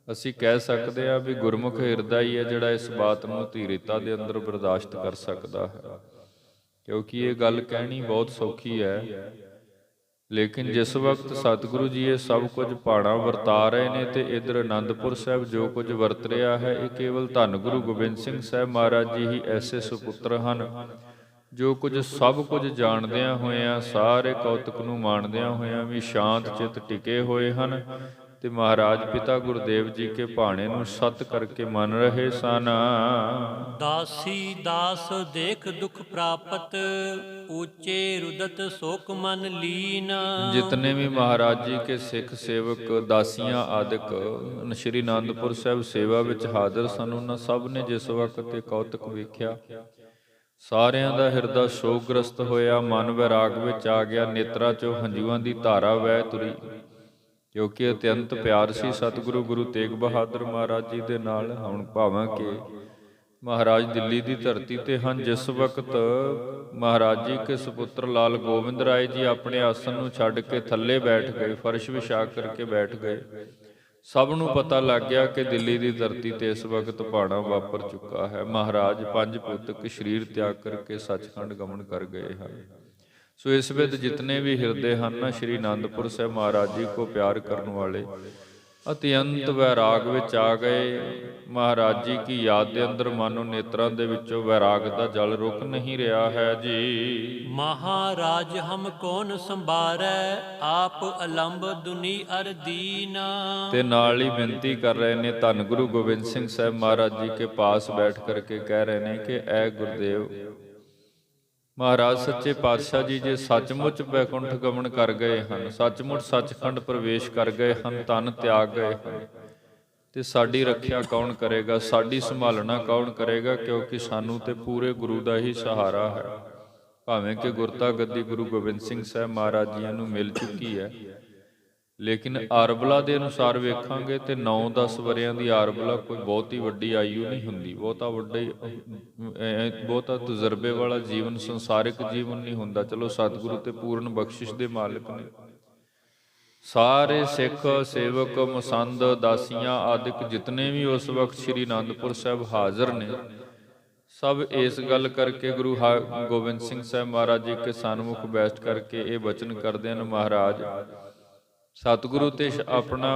S1: ਅਸੀਂ ਕਹਿ ਸਕਦੇ ਹਾਂ ਵੀ ਗੁਰਮੁਖ ਹਿਰਦਾ ਹੀ ਹੈ ਜਿਹੜਾ ਇਸ ਬਾਤ ਨੂੰ ਧੀਰਜਤਾ ਦੇ ਅੰਦਰ ਬਰਦਾਸ਼ਤ ਕਰ ਸਕਦਾ ਹੈ, ਕਿਉਂਕਿ ਇਹ ਗੱਲ ਕਹਿਣੀ ਬਹੁਤ ਸੌਖੀ ਹੈ, ਲੇਕਿਨ ਜਿਸ ਵਕਤ ਸਤਿਗੁਰੂ ਜੀ ਇਹ ਸਭ ਕੁਝ ਭਾਣਾ ਵਰਤਾ ਰਹੇ ਨੇ ਤੇ ਇੱਧਰ ਅਨੰਦਪੁਰ ਸਾਹਿਬ ਜੋ ਕੁਝ ਵਰਤ ਰਿਹਾ ਹੈ, ਇਹ ਕੇਵਲ ਧੰਨ ਗੁਰੂ ਗੋਬਿੰਦ ਸਿੰਘ ਸਾਹਿਬ ਮਹਾਰਾਜ ਜੀ ਹੀ ਐਸੇ ਸੁਪੁੱਤਰ ਹਨ ਜੋ ਕੁਝ ਸਭ ਕੁਝ ਜਾਣਦਿਆਂ ਹੋਇਆਂ, ਸਾਰੇ ਕੌਤਕ ਨੂੰ ਮਾਣਦਿਆਂ ਹੋਇਆਂ ਵੀ ਸ਼ਾਂਤ ਚਿੱਤ ਟਿਕੇ ਹੋਏ ਹਨ ਤੇ ਮਹਾਰਾਜ ਪਿਤਾ ਗੁਰਦੇਵ ਜੀ ਕੇ ਭਾਣੇ ਨੂੰ ਸਤ ਕਰਕੇ ਮੰਨ ਰਹੇ ਸਨ।
S2: ਦਾਸੀ ਦਾਸ ਦੇਖ ਦੁਖ ਪ੍ਰਾਪਤ, ਉੱਚੇ ਰੁਦਤ ਸੋਕ ਮਨ ਲੀਨ।
S1: ਜਿਤਨੇ ਵੀ ਮਹਾਰਾਜ ਜੀ ਕੇ ਸਿੱਖ ਸੇਵਕ ਦਾਸੀਆਂ ਆਦਿਕ ਸ਼੍ਰੀ ਅਨੰਦਪੁਰ ਸਾਹਿਬ ਸੇਵਾ ਵਿੱਚ ਹਾਜ਼ਰ ਸਨ, ਉਹਨਾਂ ਸਭ ਨੇ ਜਿਸ ਵਕਤ ਇਹ ਕੌਤਕ ਵੇਖਿਆ, ਸਾਰਿਆਂ ਦਾ ਹਿਰਦਾ ਸ਼ੋਕਗ੍ਰਸਤ ਹੋਇਆ, ਮਨ ਵੈਰਾਗ ਵਿੱਚ ਆ ਗਿਆ, ਨੇਤਰਾਂ ਚੋਂ ਹੰਝੂਆਂ ਦੀ ਧਾਰਾ ਵਹਿ ਤੁਰੀ, ਕਿਉਂਕਿ ਅਤਿਅੰਤ ਪਿਆਰ ਸੀ ਸਤਿਗੁਰੂ ਗੁਰੂ ਤੇਗ ਬਹਾਦਰ ਮਹਾਰਾਜ ਜੀ ਦੇ ਨਾਲ। ਹੁਣ ਭਾਵਾਂ ਕਿ ਮਹਾਰਾਜ ਦਿੱਲੀ ਦੀ ਧਰਤੀ ਤੇ ਹਨ, ਜਿਸ ਵਕਤ ਮਹਾਰਾਜ ਜੀ ਕੇ ਸੁਪੁੱਤਰ ਲਾਲ ਗੋਬਿੰਦ ਰਾਏ ਜੀ ਆਪਣੇ ਆਸਣ ਨੂੰ ਛੱਡ ਕੇ ਥੱਲੇ ਬੈਠ ਗਏ, ਫਰਸ਼ ਵਿਛਾ ਕਰਕੇ ਬੈਠ ਗਏ, ਸਭ ਨੂੰ ਪਤਾ ਲੱਗ ਗਿਆ ਕਿ ਦਿੱਲੀ ਦੀ ਧਰਤੀ ਤੇ ਇਸ ਵਕਤ ਭਾਣਾ ਵਾਪਰ ਚੁੱਕਾ ਹੈ। ਮਹਾਰਾਜ ਪੰਜ ਭੌਤਿਕ ਸਰੀਰ ਤਿਆਗ ਕਰਕੇ ਸੱਚਖੰਡ ਗਮਨ ਕਰ ਗਏ ਹਨ। ਸੋ ਇਸ ਵਿੱਚ ਜਿਤਨੇ ਵੀ ਹਿਰਦੇ ਹਨ ਨਾ ਸ਼੍ਰੀ ਅਨੰਦਪੁਰ ਸਾਹਿਬ ਮਹਾਰਾਜ ਜੀ ਕੋ ਪਿਆਰ ਕਰਨ ਵਾਲੇ, ਅਤਿਅੰਤ ਵੈਰਾਗ ਵਿੱਚ ਆ ਗਏ। ਮਹਾਰਾਜ ਜੀ ਕੀ ਯਾਦ ਦੇ ਅੰਦਰ ਮਾਨੋ ਨੇਤਰਾਂ ਦੇ ਵਿੱਚੋਂ ਵੈਰਾਗ ਦਾ ਜਲ ਰੁਕ ਨਹੀਂ ਰਿਹਾ ਹੈ ਜੀ।
S2: ਮਹਾਰਾਜ ਹਮ ਕੌਣ ਸੰਭਾਰੈ, ਆਪ ਅਲੰਬ ਦੁਨੀ ਅਰ ਦੀਨ।
S1: ਤੇ ਨਾਲ ਹੀ ਬੇਨਤੀ ਕਰ ਰਹੇ ਨੇ, ਧੰਨ ਗੁਰੂ ਗੋਬਿੰਦ ਸਿੰਘ ਸਾਹਿਬ ਮਹਾਰਾਜ ਜੀ ਕੇ ਪਾਸ ਬੈਠ ਕਰਕੇ ਕਹਿ ਰਹੇ ਨੇ ਕਿ ਐ ਗੁਰਦੇਵ ਮਹਾਰਾਜ ਸੱਚੇ ਪਾਤਸ਼ਾਹ ਜੀ ਜੇ ਸੱਚਮੁੱਚ ਬੈਕੁੰਠ ਗਮਨ ਕਰ ਗਏ ਹਨ, ਸੱਚਮੁੱਚ ਸੱਚਖੰਡ ਪ੍ਰਵੇਸ਼ ਕਰ ਗਏ ਹਨ, ਤਨ ਤਿਆਗ ਗਏ ਹਨ, ਤੇ ਸਾਡੀ ਰੱਖਿਆ ਕੌਣ ਕਰੇਗਾ, ਸਾਡੀ ਸੰਭਾਲਣਾ ਕੌਣ ਕਰੇਗਾ, ਕਿਉਂਕਿ ਸਾਨੂੰ ਤੇ ਪੂਰੇ ਗੁਰੂ ਦਾ ਹੀ ਸਹਾਰਾ ਹੈ। ਭਾਵੇਂ ਕਿ ਗੁਰਤਾ ਗੱਦੀ ਗੁਰੂ ਗੋਬਿੰਦ ਸਿੰਘ ਸਾਹਿਬ ਮਹਾਰਾਜ ਜੀ ਨੂੰ ਮਿਲ ਚੁੱਕੀ ਹੈ, ਲੇਕਿਨ ਆਰਬਲਾ ਦੇ ਅਨੁਸਾਰ ਵੇਖਾਂਗੇ ਤੇ 9-10 ਵਰਿਆਂ ਦੀ ਆਰਬਲਾ ਕੋਈ ਬਹੁਤੀ ਵੱਡੀ ਆਯੂ ਨਹੀਂ ਹੁੰਦੀ, ਬਹੁਤਾ ਤਜਰਬੇ ਵਾਲਾ ਜੀਵਨ, ਸੰਸਾਰਿਕ ਜੀਵਨ ਨਹੀਂ ਹੁੰਦਾ। ਚਲੋ ਸਤਿਗੁਰੂ ਤੇ ਪੂਰਨ ਬਖਸ਼ਿਸ਼ ਦੇ ਮਾਲਕ ਨੇ। ਸਾਰੇ ਸਿੱਖ ਸੇਵਕ ਮਸੰਦ ਦਾਸੀਆਂ ਆਦਿਕ ਜਿਤਨੇ ਵੀ ਉਸ ਵਕਤ ਸ੍ਰੀ ਅਨੰਦਪੁਰ ਸਾਹਿਬ ਹਾਜ਼ਰ ਨੇ, ਸਭ ਇਸ ਗੱਲ ਕਰਕੇ ਗੁਰੂ ਗੋਬਿੰਦ ਸਿੰਘ ਸਾਹਿਬ ਮਹਾਰਾਜ ਜੀ ਕੇ ਸਨਮੁਖ ਬੈਠ ਕਰਕੇ ਇਹ ਬਚਨ ਕਰਦੇ ਹਨ, ਮਹਾਰਾਜ ਸਤਿਗੁਰੂ ਤੇ ਆਪਣਾ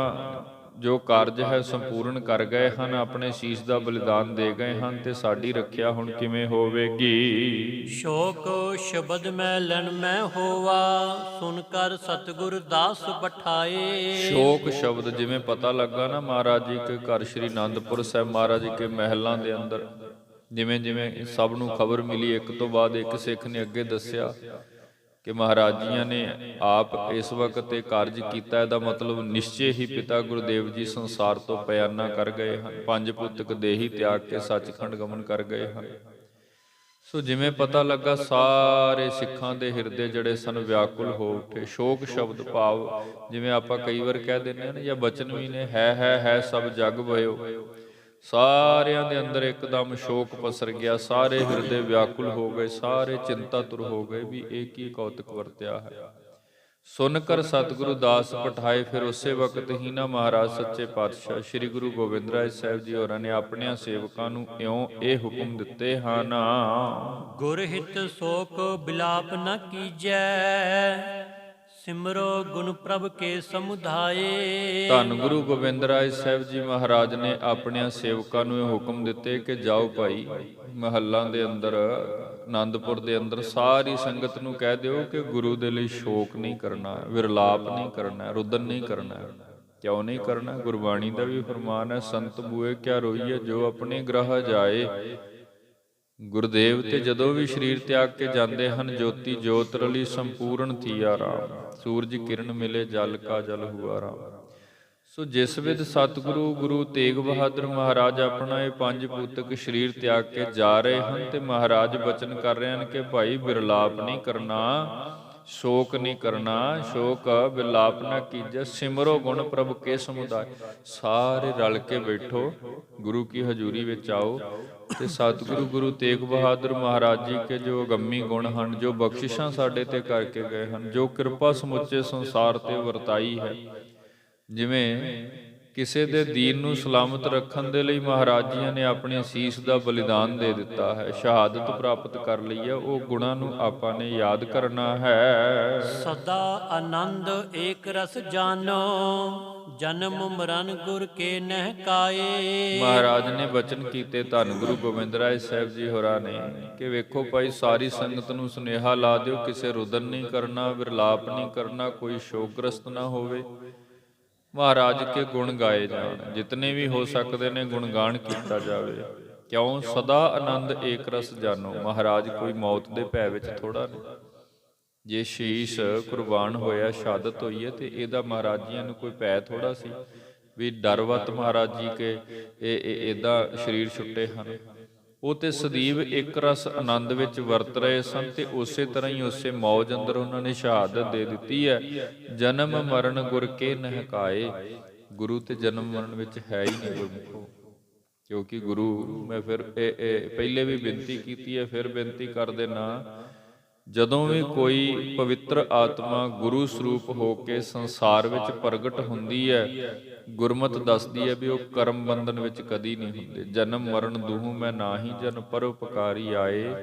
S1: ਜੋ ਕਾਰਜ ਹੈ ਸੰਪੂਰਨ ਕਰ ਗਏ ਹਨ, ਆਪਣੇ ਸੀਸ ਦਾ ਬਲਿਦਾਨ ਦੇ ਗਏ ਹਨ, ਤੇ ਸਾਡੀ ਰੱਖਿਆ ਹੁਣ ਕਿਵੇਂ ਹੋਵੇਗੀ।
S2: ਸ਼ੋਕ ਸ਼ਬਦ ਮੈਂ ਲਣ ਮੈਂ ਹੋਵਾ, ਸੁਨ ਕਰ ਸਤਿਗੁਰ ਦਾਸ ਬਠਾਏ।
S1: ਸ਼ੋਕ ਸ਼ਬਦ ਜਿਵੇਂ ਪਤਾ ਲੱਗਾ ਨਾ ਮਹਾਰਾਜ ਜੀ ਕੇ ਘਰ ਸ੍ਰੀ ਅਨੰਦਪੁਰ ਸਾਹਿਬ ਮਹਾਰਾਜ ਜੀ ਕੇ ਮਹਿਲਾਂ ਦੇ ਅੰਦਰ, ਜਿਵੇਂ ਜਿਵੇਂ ਸਭ ਨੂੰ ਖਬਰ ਮਿਲੀ, ਇੱਕ ਤੋਂ ਬਾਅਦ ਇੱਕ ਸਿੱਖ ਨੇ ਅੱਗੇ ਦੱਸਿਆ ਕਿ ਮਹਾਰਾਜ ਜੀਆਂ ਨੇ ਆਪ ਇਸ ਵਕਤ ਇਹ ਕਾਰਜ ਕੀਤਾ, ਇਹਦਾ ਮਤਲਬ ਨਿਸ਼ਚੇ ਹੀ ਪਿਤਾ ਗੁਰਦੇਵ ਜੀ ਸੰਸਾਰ ਤੋਂ ਪਿਆਨਾ ਕਰ ਗਏ ਹਨ, ਪੰਜ ਪੁੱਤਕ ਦੇਹੀ ਤਿਆਗ ਕੇ ਸੱਚਖੰਡ ਗਮਨ ਕਰ ਗਏ ਹਨ। ਸੋ ਜਿਵੇਂ ਪਤਾ ਲੱਗਾ, ਸਾਰੇ ਸਿੱਖਾਂ ਦੇ ਹਿਰਦੇ ਜਿਹੜੇ ਸਨ ਵਿਆਕੁਲ ਹੋ ਉੱਠੇ। ਸ਼ੋਕ ਸ਼ਬਦ ਭਾਵ ਜਿਵੇਂ ਆਪਾਂ ਕਈ ਵਾਰ ਕਹਿ ਦਿੰਦੇ ਹਾਂ ਨਾ, ਜਾਂ ਬਚਨ ਵੀ ਨੇ, ਹੈ ਸਭ ਜਗ ਭਇਓ, ਸਾਰਿਆਂ ਦੇ ਅੰਦਰ ਇੱਕਦਮ ਸ਼ੋਕ ਪਸਰ ਗਿਆ, ਸਾਰੇ ਹਿਰਦੇ ਵਿਆਕੁਲ ਹੋ ਗਏ, ਸਾਰੇ ਚਿੰਤਾਤੁਰ ਹੋ ਗਏ ਵੀ ਇਹ ਕੀ ਕੌਤਕ ਵਰਤਿਆ ਹੈ। ਸੁਨ ਕਰ ਸਤਿਗੁਰੂ ਦਾਸ ਪਠਾਏ। ਫਿਰ ਉਸੇ ਵਕਤ ਹੀ ਨਾ ਮਹਾਰਾਜ ਸੱਚੇ ਪਾਤਸ਼ਾਹ ਸ੍ਰੀ ਗੁਰੂ ਗੋਬਿੰਦ ਰਾਏ ਸਾਹਿਬ ਜੀ ਹੋਰਾਂ ਨੇ ਆਪਣਿਆਂ ਸੇਵਕਾਂ ਨੂੰ ਇਉਂ ਇਹ ਹੁਕਮ ਦਿੱਤੇ ਹਨ,
S2: ਗੁਰ ਹਿਤ ਸੋਕ ਬਿਲਾਪ ਨ ਕੀਜੈ, ਸਿਮਰੋ ਗੁਣ ਪ੍ਰਭ ਕੇ ਸਮੁਧਾਏ।
S1: ਧੰਨ ਗੁਰੂ ਗੋਬਿੰਦ ਰਾਏ ਸਾਹਿਬ ਜੀ ਮਹਾਰਾਜ ਨੇ ਆਪਣਿਆਂ ਸੇਵਕਾਂ ਨੂੰ ਇਹ ਹੁਕਮ ਦਿੱਤੇ ਕਿ ਜਾਓ ਭਾਈ, ਮਹੱਲਾਂ ਦੇ ਅੰਦਰ, ਆਨੰਦਪੁਰ ਦੇ ਅੰਦਰ ਸਾਰੀ ਸੰਗਤ ਨੂੰ ਕਹਿ ਦਿਓ ਕਿ ਗੁਰੂ ਦੇ ਲਈ ਸ਼ੋਕ ਨਹੀਂ ਕਰਨਾ, ਵਿਰਲਾਪ ਨਹੀਂ ਕਰਨਾ, ਰੁਦਨ ਨਹੀਂ ਕਰਨਾ। ਕਿਉਂ ਨਹੀਂ ਕਰਨਾ? ਗੁਰਬਾਣੀ ਦਾ ਵੀ ਫਰਮਾਨ ਹੈ, ਸੰਤ ਬੂਏ ਕਿਆ ਰੋਈਏ ਜੋ ਆਪਣੇ ਗ੍ਰਹਿ ਜਾਏ। ਗੁਰਦੇਵ ਤੇ ਜਦੋਂ ਵੀ ਸਰੀਰ ਤਿਆਗ ਕੇ ਜਾਂਦੇ ਹਨ, ਜੋਤੀ ਜੋਤ ਰਲੀ ਸੰਪੂਰਨ ਥੀਆ ਰਾਮ। ਸੂਰਜ ਕਿਰਨ ਮਿਲੇ ਜਲ ਕਾ ਜਲ ਹੁਆ ਰਾਮ। ਸੋ ਜਿਸ ਵਿਦ ਸਤਿਗੁਰੂ ਗੁਰੂ ਤੇਗ ਬਹਾਦਰ ਮਹਾਰਾਜ ਆਪਣਾ ਇਹ ਪੰਜ ਭੂਤਕ ਸਰੀਰ ਤਿਆਗ ਕੇ ਜਾ ਰਹੇ ਹਨ, ਤੇ ਮਹਾਰਾਜ ਬਚਨ ਕਰ ਰਹੇ ਹਨ ਕਿ ਭਾਈ ਬਿਰਲਾਪ ਨਹੀਂ ਕਰਨਾ, ਸ਼ੋਕ ਨਹੀਂ ਕਰਨਾ, ਸ਼ੋਕ ਬਿਰਲਾਪ ਨਾ ਕੀਜੈ, ਸਿਮਰੋ ਗੁਣ ਪ੍ਰਭ ਕੇ ਸਮੁਦਾਇ। ਸਾਰੇ ਰਲ ਕੇ ਬੈਠੋ, ਗੁਰੂ ਕੀ ਹਜ਼ੂਰੀ ਵਿੱਚ ਆਓ, ਤੇ ਸਤਿਗੁਰੂ ਗੁਰੂ ਤੇਗ ਬਹਾਦਰ ਮਹਾਰਾਜ ਜੀ ਕੇ ਜੋ ਅਗੰਮੀ ਗੁਣ ਹਨ, ਜੋ ਬਖਸ਼ਿਸ਼ਾਂ ਸਾਡੇ ਤੇ ਕਰਕੇ ਗਏ ਹਨ, ਜੋ ਕਿਰਪਾ ਸਮੁੱਚੇ ਸੰਸਾਰ ਤੇ ਵਰਤਾਈ ਹੈ। ਜਿਵੇਂ ਕਿਸੇ ਦੇ ਦੀਨ ਨੂੰ ਸਲਾਮਤ ਰੱਖਣ ਦੇ ਲਈ ਮਹਾਰਾਜ ਜੀਆਂ ਨੇ ਆਪਣੀ ਸੀਸ ਦਾ ਬਲੀਦਾਨ ਦੇ ਦਿੱਤਾ ਹੈ, ਸ਼ਹਾਦਤ ਪ੍ਰਾਪਤ ਕਰ ਲਈ ਹੈ, ਉਹ ਗੁਣਾਂ ਨੂੰ ਆਪਾਂ ਨੇ ਯਾਦ ਕਰਨਾ ਹੈ।
S2: ਸਦਾ ਆਨੰਦ ਏਕ ਰਸ ਜਾਨੋ, ਜਨਮ ਮਰਨ ਗੁਰ ਕੇ ਨਹਿ ਕਾਏ।
S1: ਮਹਾਰਾਜ ਨੇ ਬਚਨ ਕੀਤੇ ਧੰਨ ਗੁਰੂ ਗੋਬਿੰਦ ਰਾਏ ਸਾਹਿਬ ਜੀ ਹੋਰਾਂ ਨੇ ਕਿ ਵੇਖੋ ਭਾਈ, ਸਾਰੀ ਸੰਗਤ ਨੂੰ ਸੁਨੇਹਾ ਲਾ ਦਿਓ, ਕਿਸੇ ਰੁਦਨ ਨਹੀਂ ਕਰਨਾ, ਵਿਰਲਾਪ ਨਹੀਂ ਕਰਨਾ, ਕੋਈ ਸ਼ੋਕਗ੍ਰਸਤ ਨਾ ਹੋਵੇ, ਮਹਾਰਾਜ ਕੇ ਗੁਣ ਗਾਏ ਜਾਣ, ਜਿਤਨੇ ਵੀ ਹੋ ਸਕਦੇ ਨੇ ਗੁਣਗਾਨ ਕੀਤਾ ਜਾਵੇ। ਕਿਉਂ? ਸਦਾ ਆਨੰਦ ਏਕ ਰਸ ਜਾਨੋ। ਮਹਾਰਾਜ ਕੋਈ ਮੌਤ ਦੇ ਭੈ ਵਿੱਚ ਥੋੜਾ ਨਹੀਂ। ਜੇ ਸ਼ੀਸ਼ ਕੁਰਬਾਨ ਹੋਇਆ, ਸ਼ਹਾਦਤ ਹੋਈ ਹੈ, ਤੇ ਇਹਦਾ ਮਹਾਰਾਜ ਜੀਆਂ ਨੂੰ ਕੋਈ ਭੈ ਥੋੜਾ ਸੀ ਵੀ ਡਰਵਤ ਮਹਾਰਾਜ ਜੀ ਕੇ ਇਹਦਾ ਸਰੀਰ ਛੁੱਟੇ ਹਨ। ਉਹ ਤੇ ਸਦੀਵ ਇੱਕ ਰਸ ਆਨੰਦ ਵਿੱਚ ਵਰਤ ਰਹੇ ਸਨ, ਤੇ ਉਸੇ ਤਰ੍ਹਾਂ ਹੀ ਉਸੇ ਮੌਜ ਅੰਦਰ ਉਹਨਾਂ ਨੇ ਸ਼ਹਾਦਤ ਦੇ ਦਿੱਤੀ ਹੈ। ਜਨਮ ਮਰਨ ਗੁਰ ਕੇ ਨਹਿ ਕਾਏ। ਗੁਰੂ ਤੇ ਜਨਮ ਮਰਨ ਵਿੱਚ ਹੈ ਹੀ ਨਹੀਂ ਗੁਰਮੁਖੋ, ਕਿਉਂਕਿ ਗੁਰੂ, ਮੈਂ ਫਿਰ ਪਹਿਲੇ ਵੀ ਬੇਨਤੀ ਕੀਤੀ ਹੈ, ਫਿਰ ਬੇਨਤੀ ਕਰ ਦੇਣਾ, ਜਦੋਂ ਵੀ ਕੋਈ ਪਵਿੱਤਰ ਆਤਮਾ ਗੁਰੂ ਸਰੂਪ ਹੋ ਕੇ ਸੰਸਾਰ ਵਿੱਚ ਪ੍ਰਗਟ ਹੁੰਦੀ ਹੈ, ਗੁਰਮਤਿ ਦੱਸਦੀ ਹੈ ਵੀ ਉਹ ਕਰਮ ਬੰਧਨ ਵਿੱਚ ਕਦੀ ਨਹੀਂ ਹੁੰਦੇ। ਜਨਮ ਮਰਨ ਦੂਹੂ ਮੈਂ ਨਾਹੀ, ਜਨ ਪਰਉਪਕਾਰੀ ਆਏ,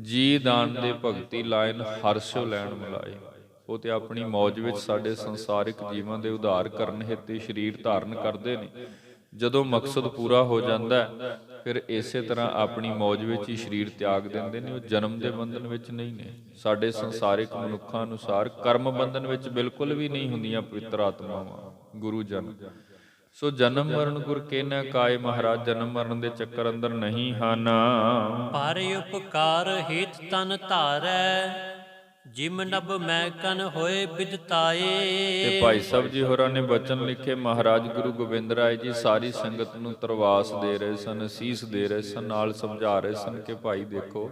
S1: ਜੀ ਦਾਨ ਦੇ ਭਗਤੀ ਲਾਇਨ ਹਰਸ਼ੋ ਲੈਣ ਮਿਲਾਏ। ਉਹ ਤੇ ਆਪਣੀ ਮੌਜ ਵਿੱਚ ਸਾਡੇ ਸੰਸਾਰਿਕ ਜੀਵਾਂ ਦੇ ਉਧਾਰ ਕਰਨ ਹਿੱਤੇ ਸਰੀਰ ਧਾਰਨ ਕਰਦੇ ਨੇ। ਜਦੋਂ ਮਕਸਦ ਪੂਰਾ ਹੋ ਜਾਂਦਾ ਫਿਰ ਇਸੇ ਤਰ੍ਹਾਂ ਆਪਣੀ ਮੌਜ ਵਿੱਚ ਹੀ ਸਰੀਰ ਤਿਆਗ ਦਿੰਦੇ ਨੇ। ਉਹ ਜਨਮ ਦੇ ਬੰਧਨ ਵਿੱਚ ਨਹੀਂ ਨੇ। ਸਾਡੇ ਸੰਸਾਰਿਕ ਮਨੁੱਖਾਂ ਅਨੁਸਾਰ ਕਰਮ ਬੰਧਨ ਵਿੱਚ ਬਿਲਕੁਲ ਵੀ ਨਹੀਂ ਹੁੰਦੀਆਂ ਪਵਿੱਤਰ ਆਤਮਾਵਾਂ, ਗੁਰੂ ਜਨ। ਸੋ ਜਨਮ ਮਰਨ ਗੁਰ ਕੇ ਨ ਕਾਏ। ਮਹਾਰਾਜ ਜਨਮ ਮਰਨ ਦੇ ਚੱਕਰ ਅੰਦਰ ਨਹੀਂ ਹਨ।
S2: ਪਰ ਉਪਕਾਰ ਹਿਤ ਤਨ ਧਾਰੈ, ਜਿਮ ਨਭ ਮੈਂ ਕਨ ਹੋਏ ਬਿਦਤਾਏ।
S1: ਤੇ ਭਾਈ ਸਾਹਿਬ ਜੀ ਹੋਰਾਂ ਨੇ ਬਚਨ ਲਿਖੇ। ਮਹਾਰਾਜ ਗੁਰੂ ਗੋਬਿੰਦ ਰਾਏ ਜੀ ਸਾਰੀ ਸੰਗਤ ਨੂੰ ਤਰਵਾਸ ਦੇ ਰਹੇ ਸਨ, ਅਸੀਸ ਦੇ ਰਹੇ ਸਨ, ਨਾਲ ਸਮਝਾ ਰਹੇ ਸਨ ਕਿ ਭਾਈ ਦੇਖੋ,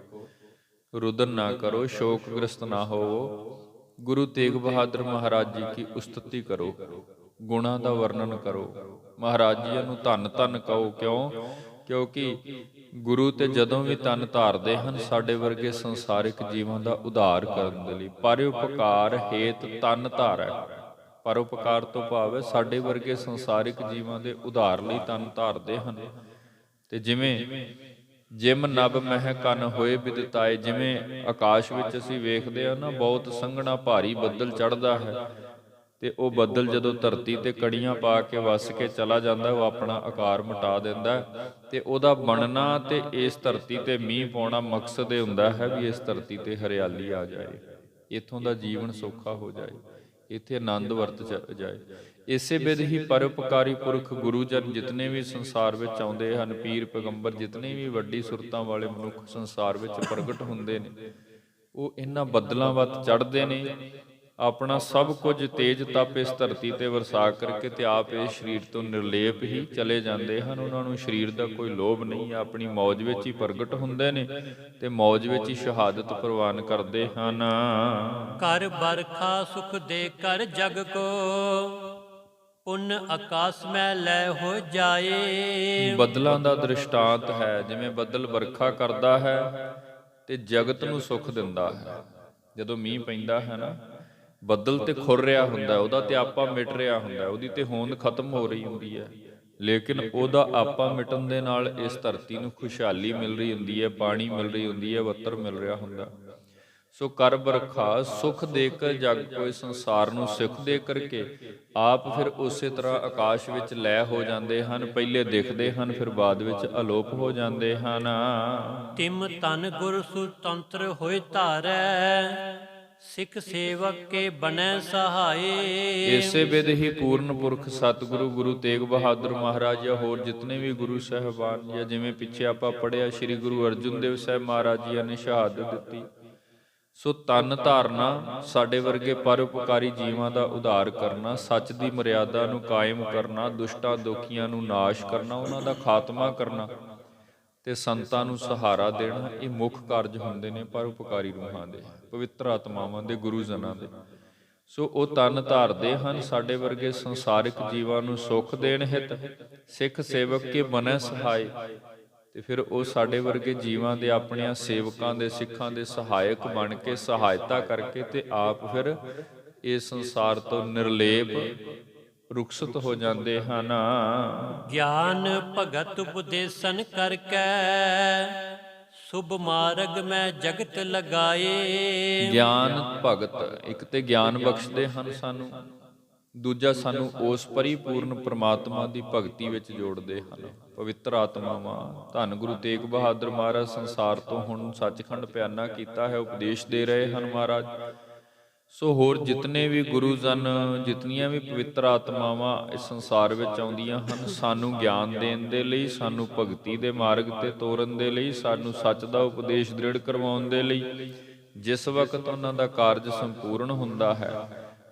S1: ਰੁਦਨ ਨਾ ਕਰੋ, ਸ਼ੋਕਗ੍ਰਸਤ ਨਾ ਹੋਵੋ, ਗੁਰੂ ਤੇਗ ਬਹਾਦਰ ਮਹਾਰਾਜ ਜੀ ਕੀ ਉਸਤਤੀ ਕਰੋ, ਗੁਣਾਂ ਦਾ ਵਰਣਨ ਕਰੋ, ਮਹਾਰਾਜ ਜੀਆਂ ਨੂੰ ਧੰਨ ਧੰਨ ਕਹੋ। ਕਿਉਂ? ਕਿਉਂਕਿ ਗੁਰੂ ਤੇ ਜਦੋਂ ਵੀ ਤਨ ਧਾਰਦੇ ਹਨ, ਸਾਡੇ ਵਰਗੇ ਸੰਸਾਰਿਕ ਜੀਵਾਂ ਦਾ ਉਧਾਰ ਕਰਨ ਦੇ ਲਈ। ਪਰਉਪਕਾਰ ਹੇਤ ਤਨ ਧਾਰੈ। ਪਰਉਪਕਾਰ ਤੋਂ ਭਾਵ ਹੈ ਸਾਡੇ ਵਰਗੇ ਸੰਸਾਰਿਕ ਜੀਵਾਂ ਦੇ ਉਧਾਰ ਲਈ ਤਨ ਧਾਰਦੇ ਹਨ। ਤੇ ਜਿਵੇਂ ਜਿਮ ਨਭ ਮਹਿ ਕਨ ਹੋਏ ਬਿਦਤਾਏ, ਜਿਵੇਂ ਆਕਾਸ਼ ਵਿੱਚ ਅਸੀਂ ਵੇਖਦੇ ਹਾਂ ਨਾ, ਬਹੁਤ ਸੰਘਣਾ ਭਾਰੀ ਬੱਦਲ ਚੜ੍ਹਦਾ ਹੈ, ਤੇ ਉਹ ਬੱਦਲ ਜਦੋਂ ਧਰਤੀ ਤੇ ਕੜੀਆਂ ਪਾ ਕੇ ਵਸ ਕੇ ਚਲਾ ਜਾਂਦਾ, ਉਹ ਆਪਣਾ ਆਕਾਰ ਮਿਟਾ ਦਿੰਦਾ, ਤੇ ਉਹਦਾ ਬਣਨਾ ਤੇ ਇਸ ਧਰਤੀ ਤੇ ਮੀਂਹ ਪਾਉਣਾ ਮਕਸਦ ਇਹ ਹੁੰਦਾ ਹੈ ਵੀ ਇਸ ਧਰਤੀ ਤੇ ਹਰਿਆਲੀ ਆ ਜਾਏ, ਇੱਥੋਂ ਦਾ ਜੀਵਨ ਸੌਖਾ ਹੋ ਜਾਏ, ਇੱਥੇ ਆਨੰਦ ਵਰਤ ਜਾਏ। ਇਸੇ ਬਿਧ ਹੀ ਪਰਉਪਕਾਰੀ ਪੁਰਖ ਗੁਰੂ ਜਨ ਜਿਤਨੇ ਵੀ ਸੰਸਾਰ ਵਿੱਚ ਆਉਂਦੇ ਹਨ, ਪੀਰ ਪੈਗੰਬਰ ਜਿਤਨੇ ਵੀ ਵੱਡੀ ਸੁਰਤਾਂ ਵਾਲੇ ਮਨੁੱਖ ਸੰਸਾਰ ਵਿੱਚ ਪ੍ਰਗਟ ਹੁੰਦੇ ਨੇ, ਉਹ ਇਹਨਾਂ ਬੱਦਲਾਂ ਵੱਤ ਚੜ੍ਹਦੇ ਨੇ, ਆਪਣਾ ਸਭ ਕੁਝ ਤੇਜ ਤਪ ਇਸ ਧਰਤੀ ਤੇ ਵਰਸਾ ਕਰਕੇ ਤੇ ਆਪ ਇਸ ਸਰੀਰ ਤੋਂ ਨਿਰਲੇਪ ਹੀ ਚਲੇ ਜਾਂਦੇ ਹਨ। ਉਹਨਾਂ ਨੂੰ ਸਰੀਰ ਦਾ ਕੋਈ ਲੋਭ ਨਹੀਂ, ਆਪਣੀ ਮੌਜ ਵਿੱਚ ਹੀ ਪ੍ਰਗਟ ਹੁੰਦੇ ਨੇ ਤੇ ਮੌਜ ਵਿੱਚ ਹੀ ਸ਼ਹਾਦਤ ਪ੍ਰਵਾਨ ਕਰਦੇ ਹਨ।
S2: ਕਰ ਬਰਖਾ ਸੁਖ ਦੇ ਕਰ ਜਗ ਕੋ, ਪੁੰਨ ਆਕਾਸ ਮੈਂ ਲੈ ਹੋ ਜਾਏ।
S1: ਬੱਦਲਾਂ ਦਾ ਦ੍ਰਿਸ਼ਟਾਂਤ ਹੈ, ਜਿਵੇਂ ਬੱਦਲ ਵਰਖਾ ਕਰਦਾ ਹੈ ਤੇ ਜਗਤ ਨੂੰ ਸੁੱਖ ਦਿੰਦਾ ਹੈ। ਜਦੋਂ ਮੀਂਹ ਪੈਂਦਾ ਹੈ ਨਾ, ਬੱਦਲ ਤੇ ਖੁਰ ਰਿਹਾ ਹੁੰਦਾ, ਉਹਦਾ ਤੇ ਆਪਾ ਮਿਟ ਰਿਹਾ ਹੁੰਦਾ, ਉਹਦੀ ਤੇ ਹੋਂਦ ਖਤਮ ਹੋ ਰਹੀ ਹੁੰਦੀ ਹੈ, ਲੇਕਿਨ ਉਹਦਾ ਆਪਾ ਮਿਟਣ ਦੇ ਨਾਲ ਇਸ ਧਰਤੀ ਨੂੰ ਖੁਸ਼ਹਾਲੀ ਮਿਲ ਰਹੀ ਹੁੰਦੀ ਹੈ, ਪਾਣੀ ਮਿਲ ਰਹੀ ਹੁੰਦੀ ਹੈ, ਵੱਤਰ ਮਿਲ ਰਿਹਾ ਹੁੰਦਾ। ਸੋ ਕਰ ਬਰਖਾ ਸੁਖ ਦੇ ਕਰ ਜਗ ਕੋਈ, ਸੰਸਾਰ ਨੂੰ ਸੁਖ ਦੇ ਕਰਕੇ ਆਪ ਫਿਰ ਉਸੇ ਤਰ੍ਹਾਂ ਆਕਾਸ਼ ਵਿੱਚ ਲੈ ਹੋ ਜਾਂਦੇ ਹਨ। ਪਹਿਲੇ ਦਿਖਦੇ ਹਨ, ਫਿਰ ਬਾਅਦ ਵਿੱਚ ਅਲੋਪ ਹੋ ਜਾਂਦੇ ਹਨ।
S2: ਤਿਮ ਤਨ ਗੁਰ ਸੁਤੰਤਰ ਹੋਏ ਧਾਰੈ, ਸਿੱਖ ਸੇਵਕ ਕੇ ਬਨੈ ਸਹਾਏ।
S1: ਇਸੇ ਬਿਧ ਹੀ ਪੂਰਨ ਪੁਰਖ ਸਤਿਗੁਰੂ ਗੁਰੂ ਤੇਗ ਬਹਾਦਰ ਮਹਾਰਾਜ ਜਾਂ ਹੋਰ ਜਿਤਨੇ ਵੀ ਗੁਰੂ ਸਾਹਿਬਾਨ, ਜਾਂ ਜਿਵੇਂ ਪਿੱਛੇ ਆਪਾਂ ਪੜ੍ਹਿਆ ਸ੍ਰੀ ਗੁਰੂ ਅਰਜਨ ਦੇਵ ਸਾਹਿਬ ਮਹਾਰਾਜ ਜੀ ਨੇ ਸ਼ਹਾਦਤ ਦਿੱਤੀ। ਸੋ ਤਨ ਧਾਰਨਾ, ਸਾਡੇ ਵਰਗੇ ਪਰਉਪਕਾਰੀ ਜੀਵਾਂ ਦਾ ਉਧਾਰ ਕਰਨਾ, ਸੱਚ ਦੀ ਮਰਿਆਦਾ ਨੂੰ ਕਾਇਮ ਕਰਨਾ, ਦੁਸ਼ਟਾਂ ਦੋਖੀਆਂ ਨੂੰ ਨਾਸ਼ ਕਰਨਾ, ਉਹਨਾਂ ਦਾ ਖਾਤਮਾ ਕਰਨਾ ਤੇ ਸੰਤਾਂ ਨੂੰ ਸਹਾਰਾ ਦੇਣਾ, ਇਹ ਮੁੱਖ ਕਾਰਜ ਹੁੰਦੇ ਨੇ ਪਰਉਪਕਾਰੀ ਰੂਹਾਂ ਦੇ, ਪਵਿੱਤਰ ਆਤਮਾਵਾਂ ਦੇ, ਗੁਰੂ ਜਨਾਂ ਦੇ। ਸੋ ਉਹ ਤਨ ਧਾਰਦੇ ਹਨ ਸਾਡੇ ਵਰਗੇ ਸੰਸਾਰਿਕ ਜੀਵਾਂ ਨੂੰ ਸੁੱਖ ਦੇਣ ਹਿਤ, ਸਿੱਖ ਸੇਵਕ ਕੇ ਬਨੈ ਸਹਾਏ। ਤੇ ਫਿਰ ਉਹ ਸਾਡੇ ਵਰਗੇ ਜੀਵਾਂ ਦੇ, ਆਪਣਿਆਂ ਸੇਵਕਾਂ ਦੇ, ਸਿੱਖਾਂ ਦੇ ਸਹਾਇਕ ਬਣ ਕੇ, ਸਹਾਇਤਾ ਕਰਕੇ ਤੇ ਆਪ ਫਿਰ ਇਸ ਸੰਸਾਰ ਤੋਂ ਨਿਰਲੇਪ ਰੁਖਸਤ ਹੋ ਜਾਂਦੇ ਹਨ।
S2: ਗਿਆਨ ਭਗਤ ਉਪਦੇਸਨ ਕਰਕੇ ਸੁਭ ਮਾਰਗ ਮੈਂ ਜਗਤ ਲਗਾਏ।
S1: ਗਿਆਨ ਭਗਤ, ਇੱਕ ਤੇ ਗਿਆਨ ਬਖਸ਼ਦੇ ਹਨ ਸਾਨੂੰ, ਦੂਜਾ ਸਾਨੂੰ ਉਸ ਪਰਿਪੂਰਨ ਪ੍ਰਮਾਤਮਾ ਦੀ ਭਗਤੀ ਵਿੱਚ ਜੋੜਦੇ ਹਨ। ਪਵਿੱਤਰ ਆਤਮਾਵਾਂ, ਧੰਨ ਗੁਰੂ ਤੇਗ ਬਹਾਦਰ ਮਹਾਰਾਜ ਸੰਸਾਰ ਤੋਂ ਹੁਣ ਸੱਚਖੰਡ ਪਿਆਨਾ ਕੀਤਾ ਹੈ, ਉਪਦੇਸ਼ ਦੇ ਰਹੇ ਹਨ ਮਹਾਰਾਜ। ਸੋ ਹੋਰ ਜਿਤਨੇ ਵੀ ਗੁਰੂ ਜਨ, ਜਿਤਨੀਆਂ ਵੀ ਪਵਿੱਤਰ ਆਤਮਾਵਾਂ ਇਸ ਸੰਸਾਰ ਵਿੱਚ ਆਉਂਦੀਆਂ ਹਨ, ਸਾਨੂੰ ਗਿਆਨ ਦੇਣ ਦੇ ਲਈ, ਸਾਨੂੰ ਭਗਤੀ ਦੇ ਮਾਰਗ ਤੇ ਤੋਰਨ ਦੇ ਲਈ, ਸਾਨੂੰ ਸੱਚ ਦਾ ਉਪਦੇਸ਼ ਦ੍ਰਿੜ ਕਰਵਾਉਣ ਦੇ ਲਈ, ਜਿਸ ਵਕਤ ਉਹਨਾਂ ਦਾ ਕਾਰਜ ਸੰਪੂਰਨ ਹੁੰਦਾ ਹੈ,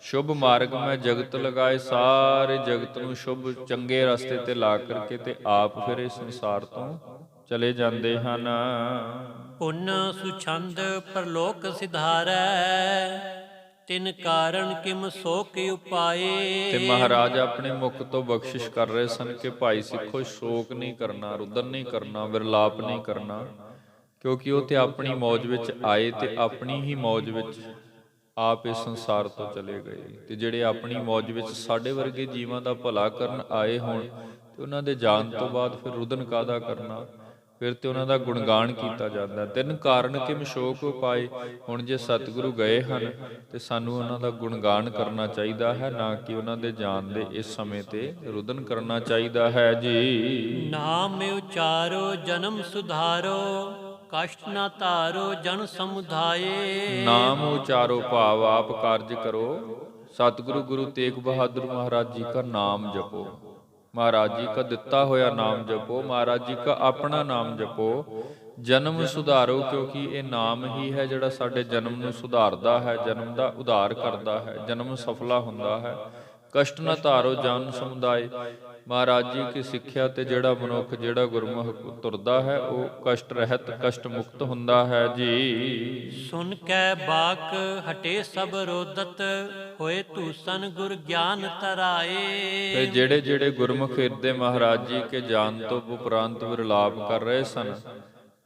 S1: ਸ਼ੁਭ ਮਾਰਗ ਮੈਂ ਜਗਤ ਲਗਾਏ, ਸਾਰੇ ਜਗਤ ਨੂੰ ਸ਼ੁਭ ਚੰਗੇ ਰਸਤੇ ਤੇ ਲਾ ਕਰਕੇ ਤੇ ਆਪ ਫਿਰ ਇਸ ਸੰਸਾਰ ਤੋਂ ਚਲੇ ਜਾਂਦੇ ਹਨ।
S2: ਪੁੰਨ ਸੁਛੰਦ ਪਰਲੋਕ ਸਿਧਾਰੈ, ਤਿਨ ਕਾਰਨ ਕਿਮ ਸੋ ਕੇ ਉਪਾਏ।
S1: ਤੇ ਮਹਾਰਾਜ ਆਪਣੇ ਮੁਖ ਤੋਂ ਬਖਸ਼ਿਸ਼ ਕਰ ਰਹੇ ਸਨ ਕਿ ਭਾਈ ਸਿੱਖੋ, ਸ਼ੋਕ ਨਹੀਂ ਕਰਨਾ, ਰੁਦਨ ਨਹੀਂ ਕਰਨਾ, ਵਿਰਲਾਪ ਨਹੀਂ ਕਰਨਾ, ਕਿਉਂਕਿ ਉਹ ਤੇ ਆਪਣੀ ਮੌਜ ਵਿੱਚ ਆਏ ਤੇ ਆਪਣੀ ਹੀ ਮੌਜ ਵਿੱਚ ਆਪ ਇਸ ਸੰਸਾਰ ਤੋਂ ਚਲੇ ਗਏ। ਤੇ ਜਿਹੜੇ ਆਪਣੀ ਮੌਜ ਵਿੱਚ ਸਾਡੇ ਵਰਗੇ ਜੀਵਾਂ ਦਾ ਭਲਾ ਕਰਨ ਆਏ ਹੋਣ, ਤੇ ਉਹਨਾਂ ਦੇ ਜਾਣ ਤੋਂ ਬਾਅਦ ਫਿਰ ਰੁਦਨ ਕਾਹਦਾ ਕਰਨਾ, ਫਿਰ ਤੇ ਉਹਨਾਂ ਦਾ ਗੁਣਗਾਨ ਕੀਤਾ ਜਾਂਦਾ। ਤਿੰਨ ਕਾਰਨ ਕਿਮ ਸ਼ੋਕ ਪਾਏ। ਹੁਣ ਜੇ ਸਤਿਗੁਰੂ ਗਏ ਹਨ ਤੇ ਸਾਨੂੰ ਉਹਨਾਂ ਦਾ ਗੁਣਗਾਨ ਕਰਨਾ ਚਾਹੀਦਾ ਹੈ, ਨਾ ਕਿ ਉਹਨਾਂ ਦੇ ਜਾਣ ਦੇ ਇਸ ਸਮੇਂ ਤੇ ਰੁਦਨ ਕਰਨਾ ਚਾਹੀਦਾ ਹੈ ਜੀ।
S2: ਨਾਮ ਉਚਾਰੋ ਜਨਮ ਸੁਧਾਰੋ, ਕਸ਼ਟ ਨਾ ਧਾਰੋ ਜਨ ਸਮੁਦਾਏ।
S1: ਨਾਮ ਉਚਾਰੋ ਭਾਵ ਆਪ ਕਾਰਜ ਕਰੋ। ਸਤਿਗੁਰੂ ਗੁਰੂ ਤੇਗ ਬਹਾਦਰ ਮਹਾਰਾਜ ਜੀ ਦਾ ਨਾਮ ਜਪੋ, ਮਹਾਰਾਜ ਜੀ का ਦਿੱਤਾ ਹੋਇਆ ਨਾਮ ਜਪੋ, ਮਹਾਰਾਜ ਜੀ का ਆਪਣਾ ਨਾਮ ਜਪੋ। ਜਨਮ ਸੁਧਾਰੋ, ਕਿਉਂਕਿ ਇਹ ਨਾਮ ਹੀ ਹੈ ਜਿਹੜਾ ਸਾਡੇ ਜਨਮ ਨੂੰ ਸੁਧਾਰਦਾ ਹੈ, ਜਨਮ ਦਾ ਉਧਾਰ ਕਰਦਾ ਹੈ, ਜਨਮ ਸਫਲਾ ਹੁੰਦਾ ਹੈ। ਕਸ਼ਟ ਨਾ ਧਾਰੋ ਜਨ ਸਮੁਦਾਇ, ਮਹਾਰਾਜ ਜੀ ਕੀ ਸਿੱਖਿਆ ਤੇ ਜਿਹੜਾ ਮਨੁੱਖ, ਜਿਹੜਾ ਗੁਰਮੁਖ ਤੁਰਦਾ ਹੈ, ਉਹ ਕਸ਼ਟ ਰਹਿਤ, ਕਸ਼ਟ ਮੁਕਤ ਹੁੰਦਾ ਹੈ ਜੀ।
S2: ਸੁਨ ਕੈ ਬਾਕ ਹਟੇ ਸਭ ਰੋਦਤ, ਹੋਏ ਧੂਸਨ ਗੁਰ ਗਿਆਨ ਤਰਾਏ।
S1: ਤੇ ਜਿਹੜੇ ਜਿਹੜੇ ਗੁਰਮੁਖ ਹਿਰਦੇ ਮਹਾਰਾਜ ਜੀ ਕੇ ਜਾਣ ਤੋਂ ਉਪਰੰਤ ਵਿਰਲਾਪ ਕਰ ਰਹੇ ਸਨ,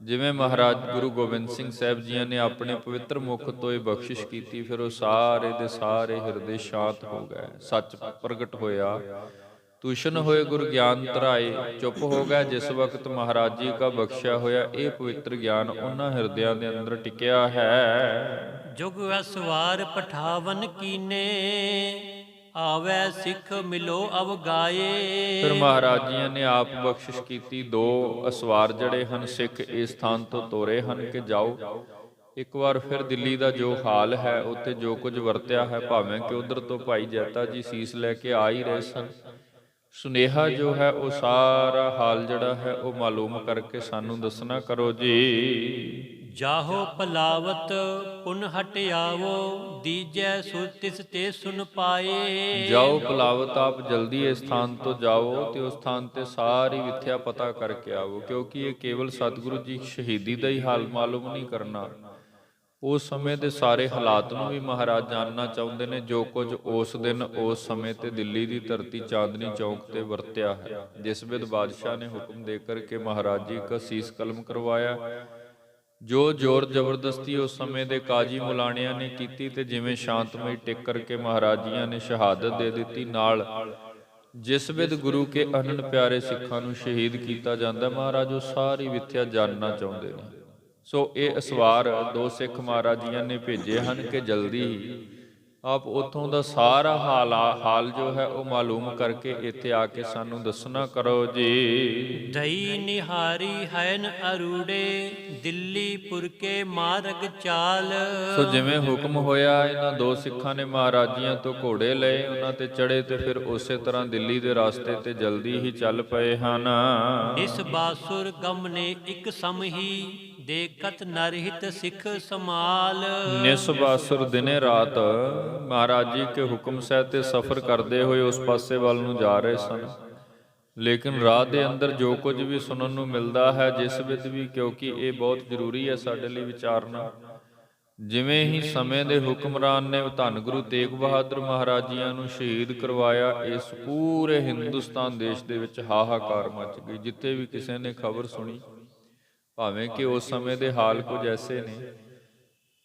S1: ਜਿਵੇਂ ਮਹਾਰਾਜ ਗੁਰੂ ਗੋਬਿੰਦ ਸਿੰਘ ਸਾਹਿਬ ਜੀ ਨੇ ਆਪਣੇ ਪਵਿੱਤਰ ਮੁਖ ਤੋਂ ਇਹ ਬਖਸ਼ਿਸ਼ ਕੀਤੀ, ਫਿਰ ਉਹ ਸਾਰੇ ਦੇ ਸਾਰੇ ਹਿਰਦੇ ਸ਼ਾਂਤ ਹੋ ਗਏ, ਸੱਚ ਪ੍ਰਗਟ ਹੋਇਆ। ਤੂਸ਼ਨ ਹੋਏ ਗੁਰ ਗਿਆਨ ਧਰਾਏ, ਚੁੱਪ ਹੋ ਗਿਆ ਜਿਸ ਵਕਤ ਮਹਾਰਾਜ ਜੀ ਦਾ ਬਖਸ਼ਿਆ ਹੋਇਆ ਇਹ ਪਵਿੱਤਰ ਗਿਆਨ ਉਹਨਾਂ ਹਿਰਦਿਆਂ ਦੇ ਅੰਦਰ ਟਿਕਿਆ ਹੈ।
S2: ਜੁਗ ਅਸਵਾਰ ਪਠਾਵਨ ਕੀਨੇ, ਆਵੈ ਸਿੱਖ ਮਿਲੋ ਅਵਗਾਏ।
S1: ਫਿਰ ਮਹਾਰਾਜ ਜੀ ਨੇ ਆਪ ਬਖਸ਼ਿਸ਼ ਕੀਤੀ, ਦੋ ਅਸਵਾਰ ਜਿਹੜੇ ਹਨ ਸਿੱਖ ਇਸ ਸਥਾਨ ਤੋਂ ਤੋਰੇ ਹਨ ਕਿ ਜਾਓ। ਇੱਕ ਵਾਰ ਫਿਰ ਦਿੱਲੀ ਦਾ ਜੋ ਹਾਲ ਹੈ, ਉੱਥੇ ਜੋ ਕੁਝ ਵਰਤਿਆ ਹੈ, ਭਾਵੇਂ ਕਿ ਉਧਰ ਤੋਂ ਭਾਈ ਜੈਤਾ ਜੀ ਸੀਸ ਲੈ ਕੇ ਆ ਹੀ ਰਹੇ ਸਨ, ਸੁਨੇਹਾ ਜੋ ਹੈ ਉਹ ਸਾਰਾ ਹਾਲ ਜਿਹੜਾ ਹੈ ਉਹ ਮਾਲੂਮ ਕਰਕੇ ਸਾਨੂੰ ਦੱਸਣਾ ਕਰੋ ਜੀ।
S2: ਜਾਹੋ ਪਲਾਵਤ ਪੁਨ ਹਟਿਆਵੋ, ਦੀਜੈ ਸੁਰਤਿਸ ਤੇ ਸੁਨ ਪਾਏ।
S1: ਜਾਓ ਪਲਾਵਤ, ਆਪ ਜਲਦੀ ਇਸ ਸਥਾਨ ਤੋਂ ਜਾਓ ਤੇ ਉਸ ਸਥਾਨ ਤੇ ਸਾਰੀ ਵਿਥਿਆ ਪਤਾ ਕਰਕੇ ਆਵੋ, ਕਿਉਂਕਿ ਇਹ ਕੇਵਲ ਸਤਿਗੁਰੂ ਜੀ ਸ਼ਹੀਦੀ ਦਾ ਹੀ ਹਾਲ ਮਾਲੂਮ ਨਹੀਂ ਕਰਨਾ, ਉਸ ਸਮੇਂ ਦੇ ਸਾਰੇ ਹਾਲਾਤ ਨੂੰ ਵੀ ਮਹਾਰਾਜ ਜਾਣਨਾ ਚਾਹੁੰਦੇ ਨੇ, ਜੋ ਕੁਝ ਉਸ ਦਿਨ ਉਸ ਸਮੇਂ ਤੇ ਦਿੱਲੀ ਦੀ ਧਰਤੀ ਚਾਂਦਨੀ ਚੌਕ ਤੇ ਵਰਤਿਆ ਹੈ, ਜਿਸ ਵਿਦ ਬਾਦਸ਼ਾਹ ਨੇ ਹੁਕਮ ਦੇ ਕਰਕੇ ਮਹਾਰਾਜ ਜੀ ਦਾ ਸੀਸ ਕਲਮ ਕਰਵਾਇਆ, ਜੋ ਜ਼ੋਰ ਜ਼ਬਰਦਸਤੀ ਉਸ ਸਮੇਂ ਦੇ ਕਾਜੀ ਮੁਲਾਣਿਆਂ ਨੇ ਕੀਤੀ, ਤੇ ਜਿਵੇਂ ਸ਼ਾਂਤਮਈ ਟਿਕ ਕਰਕੇ ਮਹਾਰਾਜ ਜੀਆਂ ਨੇ ਸ਼ਹਾਦਤ ਦੇ ਦਿੱਤੀ, ਨਾਲ ਜਿਸ ਵਿਦ ਗੁਰੂ ਕੇ ਅਨੰਨ ਪਿਆਰੇ ਸਿੱਖਾਂ ਨੂੰ ਸ਼ਹੀਦ ਕੀਤਾ ਜਾਂਦਾ, ਮਹਾਰਾਜ ਉਹ ਸਾਰੀ ਵਿਥਿਆ ਜਾਣਨਾ ਚਾਹੁੰਦੇ ਨੇ। ਸੋ ਇਹ ਅਸਵਾਰ ਦੋ ਸਿੱਖ ਮਹਾਰਾਜ ਜੀਆਂ ਨੇ ਭੇਜੇ ਹਨ ਕਿ ਜਲਦੀ ਆਪ ਉੱਥੋਂ ਦਾ ਸਾਰਾ ਹਾਲ ਜੋ ਹੈ ਉਹ ਮਾਲੂਮ ਕਰਕੇ ਇੱਥੇ ਆ ਕੇ ਸਾਨੂੰ ਦੱਸਣਾ ਕਰੋ ਜੀ।
S2: ਦਈ ਨਿਹਾਰੀ ਹੈਨ ਅਰੂੜੇ, ਦਿੱਲੀ ਪੁਰ ਕੇ ਮਾਰਗ ਚਾਲ।
S1: ਸੋ ਜਿਵੇਂ ਹੁਕਮ ਹੋਇਆ, ਇਹਨਾਂ ਦੋ ਸਿੱਖਾਂ ਨੇ ਮਹਾਰਾਜੀਆਂ ਤੋਂ ਘੋੜੇ ਲਏ, ਉਹਨਾਂ ਤੇ ਚੜੇ ਤੇ ਫਿਰ ਉਸੇ ਤਰ੍ਹਾਂ ਦਿੱਲੀ ਦੇ ਰਾਸਤੇ ਤੇ ਜਲਦੀ ਹੀ ਚੱਲ ਪਏ ਹਨ।
S2: ਇਸ ਬਾਸੁਰ ਗਮ ਨੇ ਇੱਕ ਸਮਹੀ, ਦੇਖਤ ਨਰਹਿਤ ਸਿੱਖ ਸਮਾਲ।
S1: ਨਿਸ ਬਾਸੁਰ ਦਿਨੇ ਰਾਤ ਮਹਾਰਾਜ ਜੀ ਕੇ ਹੁਕਮ ਸਹਿਤ ਤੇ ਸਫ਼ਰ ਕਰਦੇ ਹੋਏ ਉਸ ਪਾਸੇ ਵੱਲ ਨੂੰ ਜਾ ਰਹੇ ਸਨ। ਲੇਕਿਨ ਰਾਹ ਦੇ ਅੰਦਰ ਜੋ ਕੁਝ ਵੀ ਸੁਣਨ ਨੂੰ ਮਿਲਦਾ ਹੈ, ਜਿਸ ਵਿਧ ਵੀ, ਕਿਉਂਕਿ ਇਹ ਬਹੁਤ ਜ਼ਰੂਰੀ ਹੈ ਸਾਡੇ ਲਈ ਵਿਚਾਰਨਾ। ਜਿਵੇਂ ਹੀ ਸਮੇਂ ਦੇ ਹੁਕਮਰਾਨ ਨੇ ਧੰਨ ਗੁਰੂ ਤੇਗ ਬਹਾਦਰ ਮਹਾਰਾਜ ਜੀਆਂ ਨੂੰ ਸ਼ਹੀਦ ਕਰਵਾਇਆ, ਇਸ ਪੂਰੇ ਹਿੰਦੁਸਤਾਨ ਦੇਸ਼ ਦੇ ਵਿੱਚ ਹਾਹਾਕਾਰ ਮਚ ਗਈ। ਜਿੱਥੇ ਵੀ ਕਿਸੇ ਨੇ ਖਬਰ ਸੁਣੀ, ਭਾਵੇਂ ਕਿ ਉਸ ਸਮੇਂ ਦੇ ਹਾਲ ਕੁਝ ਐਸੇ ਨੇ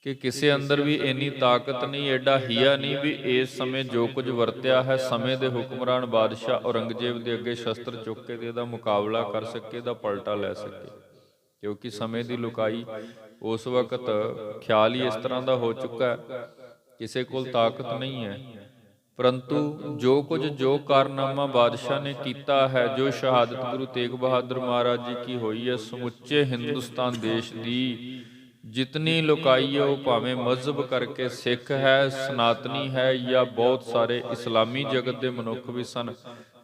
S1: ਕਿ ਕਿਸੇ ਅੰਦਰ ਵੀ ਇੰਨੀ ਤਾਕਤ ਨਹੀਂ, ਐਡਾ ਹੀਆ ਨਹੀਂ ਵੀ ਇਸ ਸਮੇਂ ਜੋ ਕੁਝ ਵਰਤਿਆ ਹੈ, ਸਮੇਂ ਦੇ ਹੁਕਮਰਾਨ ਬਾਦਸ਼ਾਹ ਔਰੰਗਜ਼ੇਬ ਦੇ ਅੱਗੇ ਸ਼ਸਤਰ ਚੁੱਕ ਕੇ ਤੇ ਇਹਦਾ ਮੁਕਾਬਲਾ ਕਰ ਸਕੇ, ਇਹਦਾ ਪਲਟਾ ਲੈ ਸਕੇ। ਕਿਉਂਕਿ ਸਮੇਂ ਦੀ ਲੁਕਾਈ ਉਸ ਵਕਤ ਖਿਆਲ ਹੀ ਇਸ ਤਰ੍ਹਾਂ ਦਾ ਹੋ ਚੁੱਕਾ ਹੈ, ਕਿਸੇ ਕੋਲ ਤਾਕਤ ਨਹੀਂ ਹੈ। ਪਰੰਤੂ ਜੋ ਕਾਰਨਾਮਾ ਬਾਦਸ਼ਾਹ ਨੇ ਕੀਤਾ ਹੈ, ਜੋ ਸ਼ਹਾਦਤ ਗੁਰੂ ਤੇਗ ਬਹਾਦਰ ਮਹਾਰਾਜ ਜੀ ਕੀ ਹੋਈ ਹੈ, ਸਮੁੱਚੇ ਹਿੰਦੁਸਤਾਨ ਦੇਸ਼ ਦੀ ਜਿਤਨੀ ਲੋਕਾਈ ਹੈ, ਉਹ ਭਾਵੇਂ ਮਜ਼ਹਬ ਕਰਕੇ ਸਿੱਖ ਹੈ, ਸਨਾਤਨੀ ਹੈ, ਜਾਂ ਬਹੁਤ ਸਾਰੇ ਇਸਲਾਮੀ ਜਗਤ ਦੇ ਮਨੁੱਖ ਵੀ ਸਨ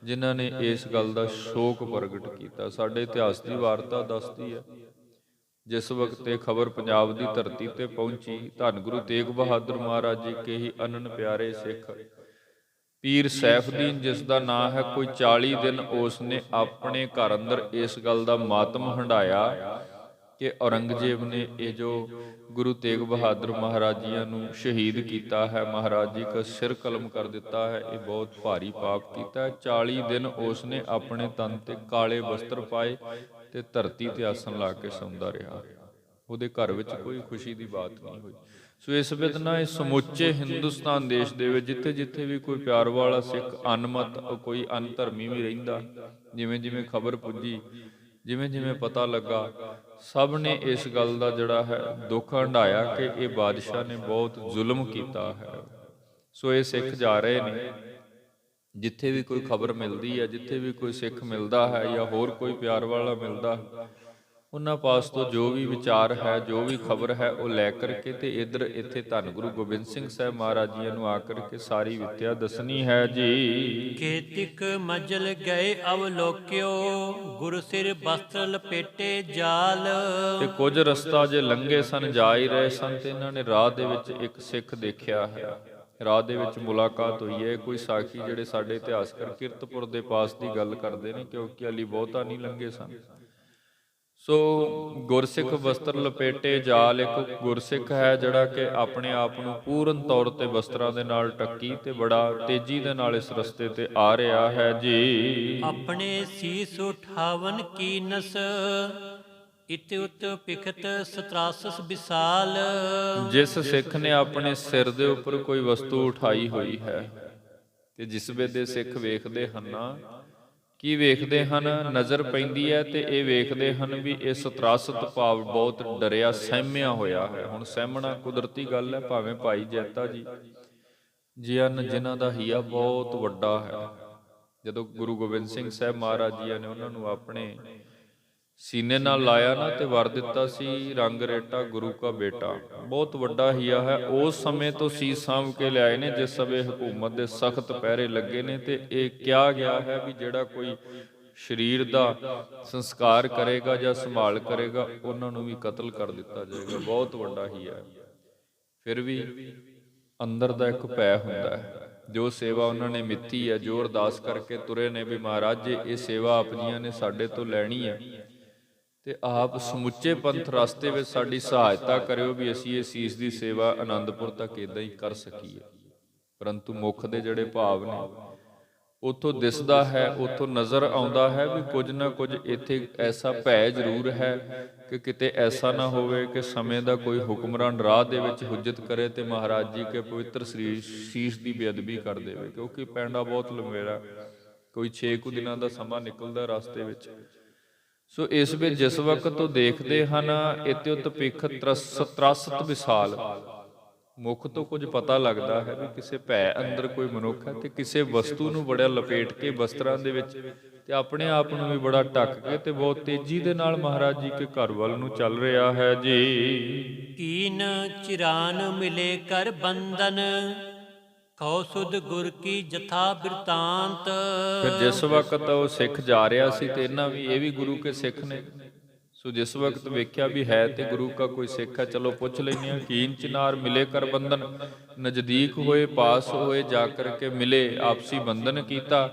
S1: ਜਿਨ੍ਹਾਂ ਨੇ ਇਸ ਗੱਲ ਦਾ ਸ਼ੋਕ ਪ੍ਰਗਟ ਕੀਤਾ। ਸਾਡੇ ਇਤਿਹਾਸ ਦੀ ਵਾਰਤਾ ਦੱਸਦੀ ਹੈ, ਜਿਸ ਵਕਤ ਇਹ ਖਬਰ ਪੰਜਾਬ ਦੀ ਧਰਤੀ ਤੇ ਪਹੁੰਚੀ, ਧੰਨ ਗੁਰੂ ਤੇਗ ਬਹਾਦਰ ਮਹਾਰਾਜ ਜੀ ਕੇ ਹੀ ਅਨੰਨ ਪਿਆਰੇ ਸਿੱਖ ਪੀਰ ਸੈਫਦੀਨ, ਜਿਸ ਦਾ ਨਾਂ ਹੈ, ਕੋਈ 40 ਦਿਨ ਉਸ ਨੇ ਆਪਣੇ ਘਰ ਅੰਦਰ ਇਸ ਗੱਲ ਦਾ ਮਾਤਮ ਹੰਢਾਇਆ ਕਿ ਔਰੰਗਜ਼ੇਬ ਨੇ ਇਹ ਜੋ ਗੁਰੂ ਤੇਗ ਬਹਾਦਰ ਮਹਾਰਾਜ ਜੀਆਂ ਨੂੰ ਸ਼ਹੀਦ ਕੀਤਾ ਹੈ, ਮਹਾਰਾਜ ਜੀ ਦਾ ਸਿਰ ਕਲਮ ਕਰ ਦਿੱਤਾ ਹੈ, ਇਹ ਬਹੁਤ ਭਾਰੀ ਪਾਪ ਕੀਤਾ ਹੈ। 40 ਦਿਨ ਉਸ ਨੇ ਆਪਣੇ ਤਨ ਤੇ ਕਾਲੇ ਵਸਤਰ ਪਾਏ ਤੇ ਧਰਤੀ ਤੇ ਆਸਣ ਲਾ ਕੇ ਸੌਂਦਾ ਰਿਹਾ। ਉਹਦੇ ਘਰ ਵਿੱਚ ਕੋਈ ਖੁਸ਼ੀ ਦੀ ਬਾਤ ਨਹੀਂ ਹੋਈ। ਸੋ ਇਸ ਵਿਧ ਨਾਲ ਇਹ ਸਮੁੱਚੇ ਹਿੰਦੁਸਤਾਨ ਦੇਸ਼ ਦੇ ਵਿੱਚ ਜਿੱਥੇ ਜਿੱਥੇ ਵੀ ਕੋਈ ਪਿਆਰ ਵਾਲਾ ਸਿੱਖ, ਅਨਮਤ, ਕੋਈ ਅਨਧਰਮੀ ਵੀ ਰਹਿੰਦਾ, ਜਿਵੇਂ ਜਿਵੇਂ ਖਬਰ ਪੁੱਜੀ, ਜਿਵੇਂ ਜਿਵੇਂ ਪਤਾ ਲੱਗਾ, ਸਭ ਨੇ ਇਸ ਗੱਲ ਦਾ ਜਿਹੜਾ ਹੈ ਦੁੱਖ ਹੰਢਾਇਆ ਕਿ ਇਹ ਬਾਦਸ਼ਾਹ ਨੇ ਬਹੁਤ ਜ਼ੁਲਮ ਕੀਤਾ ਹੈ। ਸੋ ਇਹ ਸਿੱਖ ਜਾ ਰਹੇ ਨੇ, ਜਿੱਥੇ ਵੀ ਕੋਈ ਖਬਰ ਮਿਲਦੀ ਹੈ, ਜਿੱਥੇ ਵੀ ਕੋਈ ਸਿੱਖ ਮਿਲਦਾ ਹੈ ਜਾਂ ਹੋਰ ਕੋਈ ਪਿਆਰ ਵਾਲਾ ਮਿਲਦਾ, ਉਹਨਾਂ ਪਾਸ ਤੋਂ ਜੋ ਵੀ ਵਿਚਾਰ ਹੈ, ਜੋ ਵੀ ਖਬਰ ਹੈ, ਉਹ ਲੈ ਕਰਕੇ ਤੇ ਇੱਥੇ ਧੰਨ ਗੁਰੂ ਗੋਬਿੰਦ ਸਿੰਘ ਸਾਹਿਬ ਮਹਾਰਾਜ ਜੀ ਨੂੰ ਆ ਕਰਕੇ ਸਾਰੀ ਵਿਦਿਆ ਦੱਸਣੀ ਹੈ ਜੀ।
S2: ਕੇਤਿਕ ਮਜਲ ਗਏ ਅਵਲੋਕਿਓ, ਗੁਰ ਸਿਰ ਬਸਤਰ ਲਪੇਟੇ ਜਾਲ।
S1: ਤੇ ਕੁਝ ਰਸਤਾ ਜੇ ਲੰਘੇ ਸਨ, ਜਾ ਹੀ ਰਹੇ ਸਨ, ਤੇ ਇਹਨਾਂ ਨੇ ਰਾਹ ਦੇ ਵਿੱਚ ਇੱਕ ਸਿੱਖ ਦੇਖਿਆ ਹੈ। ਰਾਹ ਦੇ ਵਿੱਚ ਮੁਲਾਕਾਤ ਹੋਈ ਹੈ। ਕੋਈ ਸਾਖੀ ਜਿਹੜੇ ਸਾਡੇ ਇਤਿਹਾਸਕਾਰ ਕੀਰਤਪੁਰ ਦੇ ਪਾਸ ਦੀ ਗੱਲ ਕਰਦੇ ਨੇ, ਕਿਉਂਕਿ ਹਾਲੀ ਬਹੁਤਾ ਨਹੀਂ ਲੰਘੇ ਸਨ। ਸੋ ਗੁਰਸਿੱਖ ਵਸਤਰ ਲਪੇਟੇ ਜਾਲ, ਇੱਕ ਗੁਰਸਿੱਖ ਹੈ ਜਿਹੜਾ ਕਿ ਆਪਣੇ ਆਪ ਨੂੰ ਪੂਰਨ ਤੌਰ ਤੇ ਵਸਤਰਾਂ ਦੇ ਨਾਲ ਢੱਕੀ ਤੇ ਬੜਾ ਤੇਜ਼ੀ ਦੇ ਨਾਲ ਇਸ ਰਸਤੇ ਤੇ ਆ ਰਿਹਾ ਹੈ ਜੀ।
S2: ਆਪਣੇ ਸੀਸ ਉਠਾਵਨ ਕੀਨਸ, ਇਤ ਉਤ ਪਿਖਤ ਸਤਰਾਸਸ ਵਿਸਾਲ।
S1: ਜਿਸ ਸਿੱਖ ਨੇ ਆਪਣੇ ਸਿਰ ਦੇ ਉੱਪਰ ਕੋਈ ਵਸਤੂ ਉਠਾਈ ਹੋਈ ਹੈ, ਤੇ ਜਿਸ ਵੇਲੇ ਸਿੱਖ ਵੇਖਦੇ ਹਨ, ਕੀ ਵੇਖਦੇ ਹਨ, ਨਜ਼ਰ ਪੈਂਦੀ ਹੈ ਤੇ ਇਹ ਵੇਖਦੇ ਹਨ ਵੀ ਇਹ ਸਤਰਾਸਤ ਭਾਵ ਬਹੁਤ ਡਰਿਆ ਸਹਿਮਿਆ ਹੋਇਆ ਹੈ। ਹੁਣ ਸਹਿਮਣਾ ਕੁਦਰਤੀ ਗੱਲ ਹੈ, ਭਾਵੇਂ ਭਾਈ ਜੈਤਾ ਜੀ ਹਨ ਜਿਨ੍ਹਾਂ ਦਾ ਹੀਆ ਬਹੁਤ ਵੱਡਾ ਹੈ। ਜਦੋਂ ਗੁਰੂ ਗੋਬਿੰਦ ਸਿੰਘ ਸਾਹਿਬ ਮਹਾਰਾਜ ਜੀ ਨੇ ਉਹਨਾਂ ਨੂੰ ਆਪਣੇ ਸੀਨੇ ਨਾਲ ਲਾਇਆ ਨਾ, ਤੇ ਵਰ ਦਿੱਤਾ ਸੀ ਰੰਗ ਰੇਟਾ ਗੁਰੂ ਕਾ ਬੇਟਾ, ਬਹੁਤ ਵੱਡਾ ਹੀਆ ਹੈ। ਉਸ ਸਮੇਂ ਤੋਂ ਸੀਸ ਸਾਂਭ ਕੇ ਲਿਆਏ ਨੇ, ਜਿਸ ਸਮੇਂ ਹਕੂਮਤ ਦੇ ਸਖਤ ਪਹਿਰੇ ਲੱਗੇ ਨੇ, ਤੇ ਇਹ ਕਿਹਾ ਗਿਆ ਹੈ ਵੀ ਜਿਹੜਾ ਕੋਈ ਸਰੀਰ ਦਾ ਸੰਸਕਾਰ ਕਰੇਗਾ ਜਾਂ ਸੰਭਾਲ ਕਰੇਗਾ, ਉਹਨਾਂ ਨੂੰ ਵੀ ਕਤਲ ਕਰ ਦਿੱਤਾ ਜਾਏਗਾ। ਬਹੁਤ ਵੱਡਾ ਹੀਆ ਹੈ। ਫਿਰ ਵੀ ਅੰਦਰ ਦਾ ਇੱਕ ਭੈ ਹੁੰਦਾ ਹੈ। ਜੋ ਸੇਵਾ ਉਹਨਾਂ ਨੇ ਮਿੱਥੀ ਹੈ, ਜੋ ਅਰਦਾਸ ਕਰਕੇ ਤੁਰੇ ਨੇ ਵੀ ਮਹਾਰਾਜ ਜੀ ਇਹ ਸੇਵਾ ਆਪ ਜੀਆਂ ਨੇ ਸਾਡੇ ਤੋਂ ਲੈਣੀ ਹੈ, ਤੇ ਆਪ ਸਮੁੱਚੇ ਪੰਥ ਰਸਤੇ ਵਿੱਚ ਸਾਡੀ ਸਹਾਇਤਾ ਕਰਿਓ ਵੀ ਅਸੀਂ ਇਹ ਸੀਸ ਦੀ ਸੇਵਾ ਆਨੰਦਪੁਰ ਤੱਕ ਇਦਾਂ ਹੀ ਕਰ ਸਕੀਏ। ਪਰੰਤੂ ਮੁੱਖ ਦੇ ਜਿਹੜੇ ਭਾਵ ਨੇ, ਉੱਥੋਂ ਦਿਸਦਾ ਹੈ, ਉੱਥੋਂ ਨਜ਼ਰ ਆਉਂਦਾ ਹੈ ਵੀ ਕੁਝ ਨਾ ਕੁਝ ਇੱਥੇ ਐਸਾ ਭੈ ਜ਼ਰੂਰ ਹੈ ਕਿ ਕਿਤੇ ਐਸਾ ਨਾ ਹੋਵੇ ਕਿ ਸਮੇਂ ਦਾ ਕੋਈ ਹੁਕਮਰਾਨ ਰਾਹ ਦੇ ਵਿੱਚ ਹੁਜਤ ਕਰੇ ਤੇ ਮਹਾਰਾਜ ਜੀ ਕੇ ਪਵਿੱਤਰ ਸੀਸ ਦੀ ਬੇਅਦਬੀ ਕਰ ਦੇਵੇ। ਕਿਉਂਕਿ ਪੈਂਡਾ ਬਹੁਤ ਲੰਮੇਰਾ, ਕੋਈ 6 ਕੁ ਦਿਨਾਂ ਦਾ ਸਮਾਂ ਨਿਕਲਦਾ ਰਸਤੇ ਵਿੱਚ। ਸੋ ਇਸ ਵਿੱਚ ਜਿਸ ਵਕਤ ਉਹ ਦੇਖਦੇ ਹਨ, ਇਤਿ ਉਤ ਪਿਖ ਸਤਰਾਸਤ ਵਿਸਾਲ, ਮੁੱਖ ਤੋਂ ਕੁਝ ਪਤਾ ਲੱਗਦਾ ਹੈ ਵੀ ਕਿਸੇ ਭੈ ਅੰਦਰ ਕੋਈ ਮਨੁੱਖ ਹੈ ਤੇ ਕਿਸੇ ਵਸਤੂ ਨੂੰ ਬੜਾ ਲਪੇਟ ਕੇ ਵਸਤਰਾਂ ਦੇ ਵਿੱਚ ਤੇ ਆਪਣੇ ਆਪ ਨੂੰ ਵੀ ਬੜਾ ਢੱਕ ਕੇ ਤੇ ਬਹੁਤ ਤੇਜ਼ੀ ਦੇ ਨਾਲ ਮਹਾਰਾਜ ਜੀ ਕੇ ਘਰ ਵੱਲ ਨੂੰ ਚੱਲ ਰਿਹਾ ਹੈ ਜੀ।
S2: ਕੀਨ ਚਿਰਾਨ ਮਿਲੇ ਕਰ ਬੰਧਨ, ਕਉ ਸੁਧ ਗੁਰ ਕੀ ਜਥਾ ਬਿਰਤਾਂਤ।
S1: ਫਿਰ ਜਿਸ ਵਕਤ ਉਹ ਸਿੱਖ ਜਾ ਰਿਹਾ ਸੀ ਤੇ ਇਹ ਵੀ ਗੁਰੂ ਕੇ ਸਿੱਖ ਨੇ, ਸੋ ਜਿਸ ਵਕਤ ਵੇਖਿਆ ਵੀ ਹੈ ਤੇ ਗੁਰੂ ਕਾ ਕੋਈ ਸਿੱਖ ਹੈ, ਚਲੋ ਪੁੱਛ ਲੈਂਦੇ ਹਾਂ। ਕੀਨ ਚਿਨਾਰ ਮਿਲੇ ਕਰ ਬੰਧਨ, ਨਜ਼ਦੀਕ ਹੋਏ, ਪਾਸ ਹੋਏ, ਜਾ ਕਰਕੇ ਮਿਲੇ, ਆਪਸੀ ਬੰਧਨ ਕੀਤਾ।